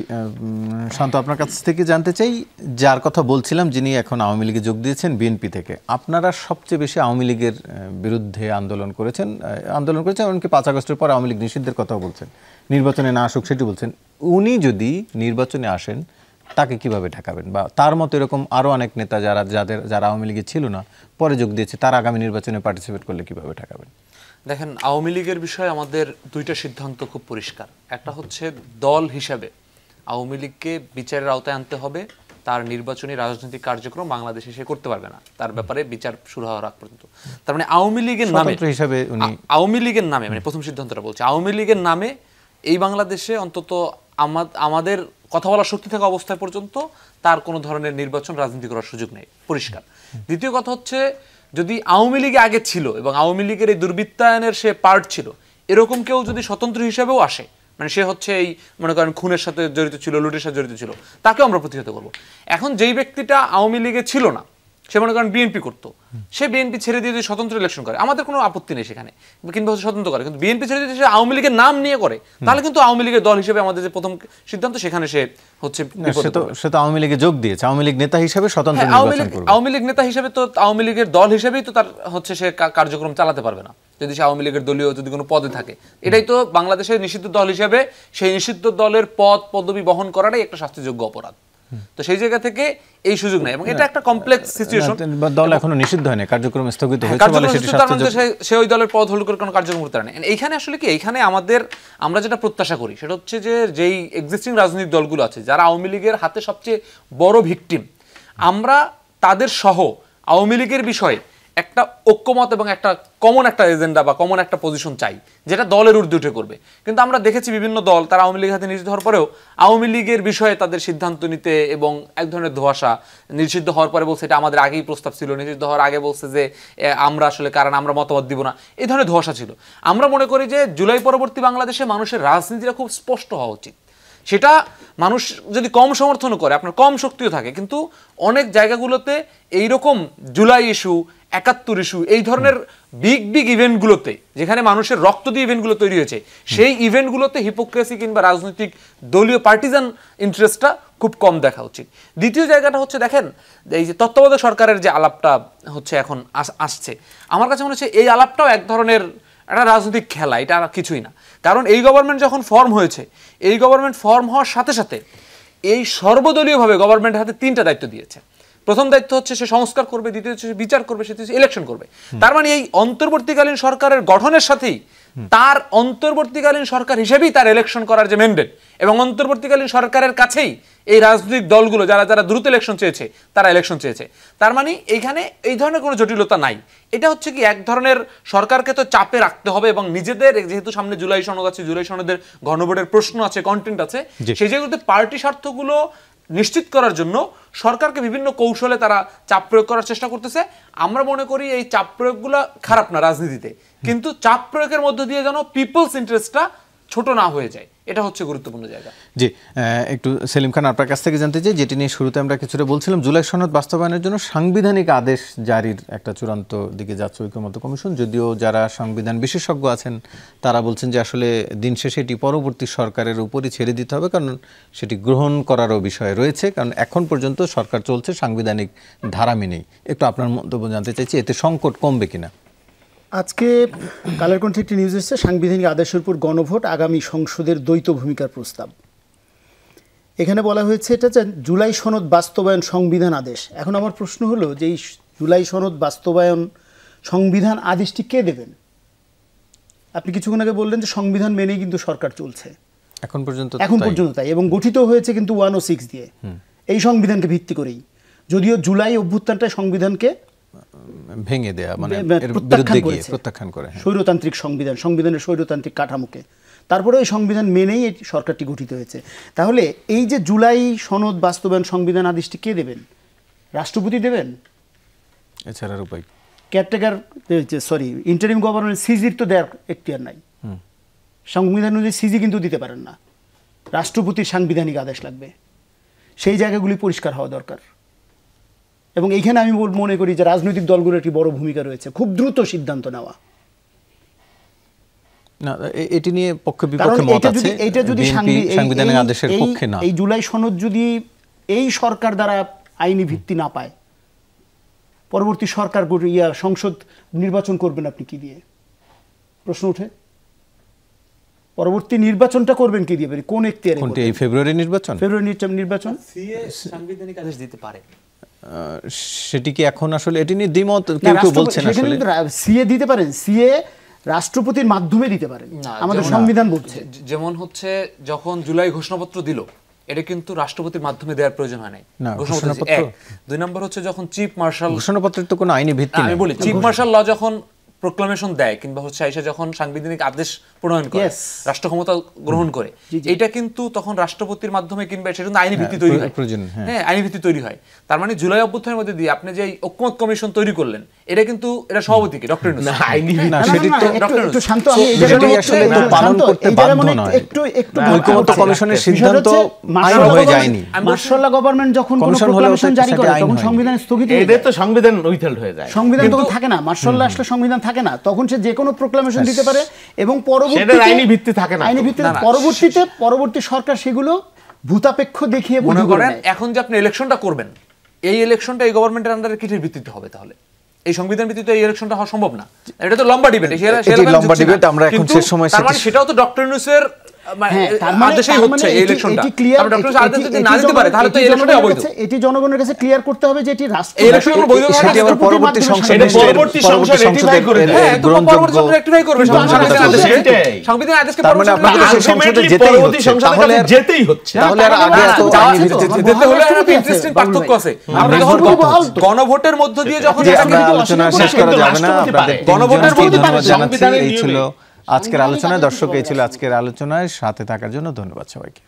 শান্ত, আপনার কাছ থেকে জানতে চাই, যার কথা বলছিলাম, যিনি এখন আওয়ামী লীগে যোগ দিয়েছেন বিএনপি থেকে, আপনারা সবচেয়ে বেশি আওয়ামী লীগের বিরুদ্ধে আন্দোলন করেছেন, এমনকি 5 আগস্টের পর আওয়ামী লীগ নিষিদ্ধের কথা বলছেন, নির্বাচনে না আসুক সেটি বলছেন। উনি যদি নির্বাচনে আসেন তাকে কিভাবে ঠেকাবেন? বা তার মতো এরকম আরও অনেক নেতা যারা আওয়ামী লীগে ছিল না, পরে যোগ দিয়েছে, তারা আগামী নির্বাচনে পার্টিসিপেট করলে কিভাবে ঠেকাবেন? দেখেন, আওয়ামী লীগের বিষয়ে আমাদের দুইটা সিদ্ধান্ত খুব পরিষ্কার। একটা হচ্ছে দল হিসাবে আওয়ামী লীগকে বিচারের আওতায় আনতে হবে, তার নির্বাচনী রাজনৈতিক কার্যক্রম বাংলাদেশে সে করতে পারবে না, তার ব্যাপারে বিচার শুরু হওয়ার আগ পর্যন্ত। তার মানে আওয়ামী লীগের নামে হিসাবে আওয়ামী লীগের নামে, মানে প্রথম সিদ্ধান্তটা বলছে, আওয়ামী লীগের নামে এই বাংলাদেশে অন্তত আমাদের কথা বলার শক্তি থাকা অবস্থায় পর্যন্ত তার কোনো ধরনের নির্বাচন রাজনীতি করার সুযোগ নেই, পরিষ্কার। দ্বিতীয় কথা হচ্ছে, যদি আওয়ামী লীগে আগে ছিল এবং আওয়ামী লীগের এই দুর্বৃত্তায়নের সে পার্ট ছিল, এরকম কেউ যদি স্বতন্ত্র হিসেবেও আসে, মানে সে হচ্ছে এই মনে করেন খুনের সাথে জড়িত ছিল, লুটের সাথে জড়িত ছিল, তাকেও আমরা প্রতিহত করব। এখন যেই ব্যক্তিটা আওয়ামী লীগে ছিল না, সে মনে করেন বিএনপি করতো, সে বিএনপি ছেড়ে দিয়ে যদি স্বতন্ত্র ইলেকশন করে আমাদের কোনো আপত্তি নেই সেখানে, কিংবা স্বতন্ত্র করে, কিন্তু বিএনপি ছেড়ে দিয়ে সে আওয়ামী লীগের নাম নিয়ে করে, তাহলে কিন্তু আওয়ামী লীগের দল হিসেবে আমাদের যে প্রথম সিদ্ধান্ত সেখানে সে হচ্ছে সে তো আওয়ামী লীগে যোগ দিয়েছে, আওয়ামী লীগ নেতা হিসেবে স্বতন্ত্র নির্বাচন করবে। আওয়ামী লীগ নেতা হিসেবে তো আওয়ামী লীগের দল হিসেবেই তো তার হচ্ছে সে কার্যক্রম চালাতে পারবে না যদি সে আওয়ামী লীগের দলীয় যদি কোনো পদে থাকে। এটাই তো বাংলাদেশের নিষিদ্ধ দল হিসেবে সেই নিষিদ্ধ দলের পদ পদবি বহন করাটাই একটা শাস্তিযোগ্য অপরাধ। তো সেই জায়গা থেকে এই সুযোগ নাই, এবং এটা একটা কমপ্লেক্স সিচুয়েশন। দল এখনো নিষিদ্ধ হয়নি, কার্যক্রম স্থগিত হয়েছে বলে সেটি সে ওই দলের পদ হোল্ড করে কোনো কার্যক্রম করতে পারে না। এইখানে আসলে কি, এইখানে আমরা যেটা প্রত্যাশা করি সেটা হচ্ছে যে যেই এক্সিস্টিং রাজনৈতিক দলগুলো আছে যারা আওয়ামী লীগের হাতে সবচেয়ে বড় ভিকটিম, আমরা তাদের সহ আওয়ামী লীগের বিষয়ে একটা ঐক্যমত এবং একটা কমন একটা এজেন্ডা বা কমন একটা পজিশন চাই, যেটা দলের ঊর্ধ্বে উঠে করবে। কিন্তু আমরা দেখেছি বিভিন্ন দল তারা আওয়ামী লীগের হাতে নিষিদ্ধ হওয়ার পরেও আওয়ামী লীগের বিষয়ে তাদের সিদ্ধান্ত নিতে এবং এক ধরনের ধোঁয়াশা, নিষিদ্ধ হওয়ার পরে বলছে এটা আমাদের আগেই প্রস্তাব ছিল, নিষিদ্ধ হওয়ার আগে বলছে যে আমরা আসলে কারণ আমরা মতামত দিব না, এই ধরনের ধোঁয়াশা ছিল। আমরা মনে করি যে জুলাই পরবর্তী বাংলাদেশে মানুষের রাজনীতিটা খুব স্পষ্ট হওয়া উচিত। সেটা মানুষ যদি কম সমর্থন করে, আপনার কম শক্তিও থাকে, কিন্তু অনেক জায়গাগুলোতে এইরকম জুলাই ইস্যু, ৭১ ইস্যু, এই ধরনের বিগ বিগ ইভেন্টগুলোতে যেখানে মানুষের রক্ত দিয়ে ইভেন্টগুলো তৈরি হয়েছে, সেই ইভেন্টগুলোতে হিপোক্রেসি কিংবা রাজনৈতিক দলীয় পার্টিজান ইন্টারেস্টটা খুব কম দেখা উচিত। দ্বিতীয় জায়গাটা হচ্ছে দেখেন এই যে তত্ত্বাবধায়ক সরকারের যে আলাপটা হচ্ছে এখন আসছে, আমার কাছে মনে হচ্ছে এই আলাপটাও এক ধরনের একটা রাজনৈতিক খেলা, এটা আর কিছুই না। কারণ এই গভর্নমেন্ট যখন ফর্ম হয়েছে, এই গভর্নমেন্ট ফর্ম হওয়ার সাথে সাথে এই সর্বদলীয়ভাবে গভর্নমেন্টের হাতে 3টা দায়িত্ব দিয়েছে। প্রথম দায়িত্ব হচ্ছে সে সংস্কার করবে, দ্বিতীয় হচ্ছে সে বিচার করবে, তৃতীয় হচ্ছে ইলেকশন করবে। তার মানে এই অন্তর্বর্তীকালীন সরকারের গঠনের সাথেই তার অন্তর্বর্তীকালীন সরকার হিসেবেই তার ইলেকশন করার যে ম্যান্ডেট, এবং অন্তর্বর্তীকালীন সরকারের কাছেই এই রাজনৈতিক দলগুলো যারা যারা দ্রুত ইলেকশন চেয়েছে তারা ইলেকশন চেয়েছে। তার মানে এইখানে এই ধরনের কোনো জটিলতা নাই। এটা হচ্ছে কি এক ধরনের সরকারকে তো চাপে রাখতে হবে, এবং নিজেদের যেহেতু সামনে জুলাই সনদ আছে, জুলাই সনদের গণভোটের প্রশ্ন আছে, কন্টেন্ট আছে, সেই জায়গাতে পার্টি স্বার্থগুলো নিশ্চিত করার জন্য সরকারকে বিভিন্ন কৌশলে তারা চাপ প্রয়োগ করার চেষ্টা করতেছে। আমরা মনে করি এই চাপ প্রয়োগগুলো খারাপ না রাজনীতিতে, কিন্তু চাপ প্রয়োগের মধ্য দিয়ে যেন পিপলস ইন্টারেস্টটা ছোট না হয়ে যায়, এটা হচ্ছে গুরুত্বপূর্ণ জায়গা। জি, একটু সেলিম খান আপনার কাছ থেকে জানতে চাই, যেটি নিয়ে শুরুতে আমরা কিছুটা বলছিলাম, জুলাই সনদ বাস্তবায়নের জন্য সাংবিধানিক আদেশ জারির একটা চূড়ান্ত দিকে যাচ্ছে ঐকমত্য কমিশন। যদিও যারা সংবিধান বিশেষজ্ঞ আছেন তারা বলছেন যে আসলে দিন শেষে এটি পরবর্তী সরকারের উপরই ছেড়ে দিতে হবে, কারণ সেটি গ্রহণ করারও বিষয় রয়েছে, কারণ এখন পর্যন্ত সরকার চলছে সাংবিধানিক ধারা মেনেই। একটু আপনার মন্তব্য জানতে চাইছি, এতে সংকট কমবে কিনা? আজকে কালের কণ্ঠে একটি নিউজ এসেছে, সাংবিধানিক আদেশের উপর গণভোট, আগামী সংসদের দ্বৈত ভূমিকার প্রস্তাব। এখানে বলা হয়েছে এটা যে জুলাই সনদ বাস্তবায়ন সংবিধান আদেশ। এখন আমার প্রশ্ন হলো যে এই জুলাই সনদ বাস্তবায়ন সংবিধান আদেশটি কে দেবেন? আপনি কিছুক্ষণ আগে বললেন যে সংবিধান মেনেই কিন্তু সরকার চলছে, এখন পর্যন্ত তাই, এবং গঠিত হয়েছে কিন্তু 106 দিয়ে, এই সংবিধানকে ভিত্তি করেই। যদিও জুলাই অভ্যুত্থানটা সংবিধানকে ভেঙে দেয়া, মানে প্রত্যাখ্যান করে স্বৈরতান্ত্রিক সংবিধানের স্বৈরতান্ত্রিক কাঠামোকে, তারপরে এই সংবিধান মেনেই এই সরকারটি গঠিত হয়েছে। তাহলে এই যে জুলাই সনদ বাস্তবায়ন সংবিধান আদেশটি কে দেবেন? রাষ্ট্রপতি দেবেন, এছাড়ার উপায় কেয়ারটেকার ইন্টারিম গভর্নর সিজির তো দেওয়ার এখতিয়ার নাই। সংবিধান অনুযায়ী সিজি কিন্তু দিতে পারেন না, রাষ্ট্রপতির সাংবিধানিক আদেশ লাগবে। সেই জায়গাগুলি পরিষ্কার হওয়া দরকার, এবং এইখানে আমি মনে করি যে রাজনৈতিক দলগুলোর একটি বড় ভূমিকা রয়েছে, খুব দ্রুত সিদ্ধান্ত নেওয়া। না, এটি নিয়ে পক্ষে বিপক্ষে মত আছে। এটা যদি সাংবিধানিক আদেশের পক্ষে না, এই জুলাই সনদ যদি এই সরকার দ্বারা আইনি ভিত্তি না পায়, পরবর্তী সরকার সংসদ নির্বাচন করবেন আপনি কি দিয়ে? প্রশ্ন ওঠে, পরবর্তী নির্বাচনটা করবেন কি দিয়ে? কোন এখতিয়ারে? এই ফেব্রুয়ারি নির্বাচন, সাংবিধানিক আদেশ দিতে পারে, সেটি কি এখন আসলে এটি নিয়ে দ্বিমত কেউ কেউ বলছেন। আসলে সিএ দিতে পারেন, সিএ রাষ্ট্রপতির মাধ্যমে দিতে পারেন, আমাদের সংবিধান বলছে। যেমন হচ্ছে যখন জুলাই ঘোষণাপত্র দিল, এটা কিন্তু রাষ্ট্রপতির মাধ্যমে দেওয়ার প্রয়োজন হয় নাই। ঘোষণাপত্র 2 নম্বর হচ্ছে যখন চিফ মার্শাল, ঘোষণাপত্রের তো কোনো আইনি ভিত্তি নেই। আমি বলি চিফ মার্শাল ল যখন প্রোক্লামেশন দেয় কিংবা হচ্ছে আইসা যখন সাংবিধানিক আদেশ প্রণয়ন করে, Yes. রাষ্ট্র ক্ষমতা গ্রহণ করে, এটা কিন্তু তখন রাষ্ট্রপতির মাধ্যমে কিংবা সেটা কিন্তু আইনি ভিত্তি তৈরি হয়। হ্যাঁ, আইনি ভিত্তি তৈরি হয়। তার মানে জুলাই অভ্যুত্থানের মধ্যে দিয়ে আপনি যে ঐকমত্য কমিশন তৈরি করলেন, এটা কিন্তু এটা সভাপতিকে ডক্টর ইউনূস। না, আইনি না, সেটি তো একটু শান্ত, আমি এই সেটি জায়গায় আসলে তো শান্ত, পালন করতে এই জায়গায় বাধ্য মানে নয়। একটু ঐকমত্য কমিশনের সিদ্ধান্ত আইন হয়ে যায়নি। মার্শাল্লাহ গভর্নমেন্ট যখন কোনো কমিশন হলেও প্রোক্লামেশন জারি সেটা করে আইন তখন হয়নি। সংবিধান স্থগিত হয়ে এদের যায়। তো সংবিধান উইথহেল্ড হয়ে যায়। সংবিধান তখন থাকে না, মার্শাল্লাহ আসলে সংবিধান থাকে না, তখন সে যে কোনো প্রোক্লামেশন দিতে পারে এবং পরবর্তীতে সেটার আইনি ভিত্তি থাকে না তো। আইনি ভিত্তিতে না, না। পরবর্তী সরকার সেগুলো ভূতাপেক্ষ দেখিয়ে মনে বৈধ করে করেন নেয়। এখন যে আপনি ইলেকশনটা করবেন, এই ইলেকশনটা এই গভর্নমেন্টের আন্ডারে কিসের ভিত্তিতে হবে তাহলে? এই সংবিধান ভিত্তিতে এই ইলেকশনটা হওয়া সম্ভব না। এটা তো লম্বা ডিবেট, এটি লম্বা debate, আমরা এখন শেষ সময় তার মানে সেটাও তো ডক্টর ইউনূসের হ্যাঁ, তার মানে- আদেশেই তার হচ্ছে মানে এই এটি- ইলেকশনটা। এটি clear- তারপর ডক্টর এটি- আদেশ যদি এটি না দিতে পারে তাহলে তো এই ইলেকশনটাই অবৈধ। এটি জনগণের কাছে ক্লিয়ার করতে হবে যে এটি রাষ্ট্র এই ইলেকশন কোনো বৈধ হয় না, সেটি আবার রাষ্ট্রপতির পরবর্তী মাধ্যমে সংসদে এটা পরবর্তী সংসদ rectify করে দেয়। হ্যাঁ, তো পরবর্তী সংসদ rectify করবে কিন্তু সংবিধানের আমরা আদেশে। সেটাই। সংবিধানের আদেশকে তার মানে পরবর্তী আপনাকে সংসদে সেই সংসদে Ultimately যেতেই পরবর্তী হচ্ছে। সংসদের তাহলে কাছে যেতেই হচ্ছে। তাহলে আর আগে না, তো যাওয়া আইনি আছে তো, ভিত্তিতে যেতে হলে একটা রাষ্ট্রপতি আছে, ইন্টারেস্টিং বাবুল পার্থক্য ভাই। আছে। আমরা আপনি যখন গণভোট বহাল তো। গণভোটের মধ্য দিয়ে যখন যে এটা আমরা কিন্তু আলোচনা অস্বীকার শেষ করে করা কিন্তু যাবে না, রাষ্ট্রপতি আপনাদের পারে। গণভোটের তিনজনকেই মধ্যে ধন্যবাদ পারে, জানাচ্ছি। সংবিধানের এই ছিল নিয়মে। আজকের আলোচনায়, দর্শক এই ছিল আজকের আলোচনায়, সাথে থাকার জন্য ধন্যবাদ সবাইকে।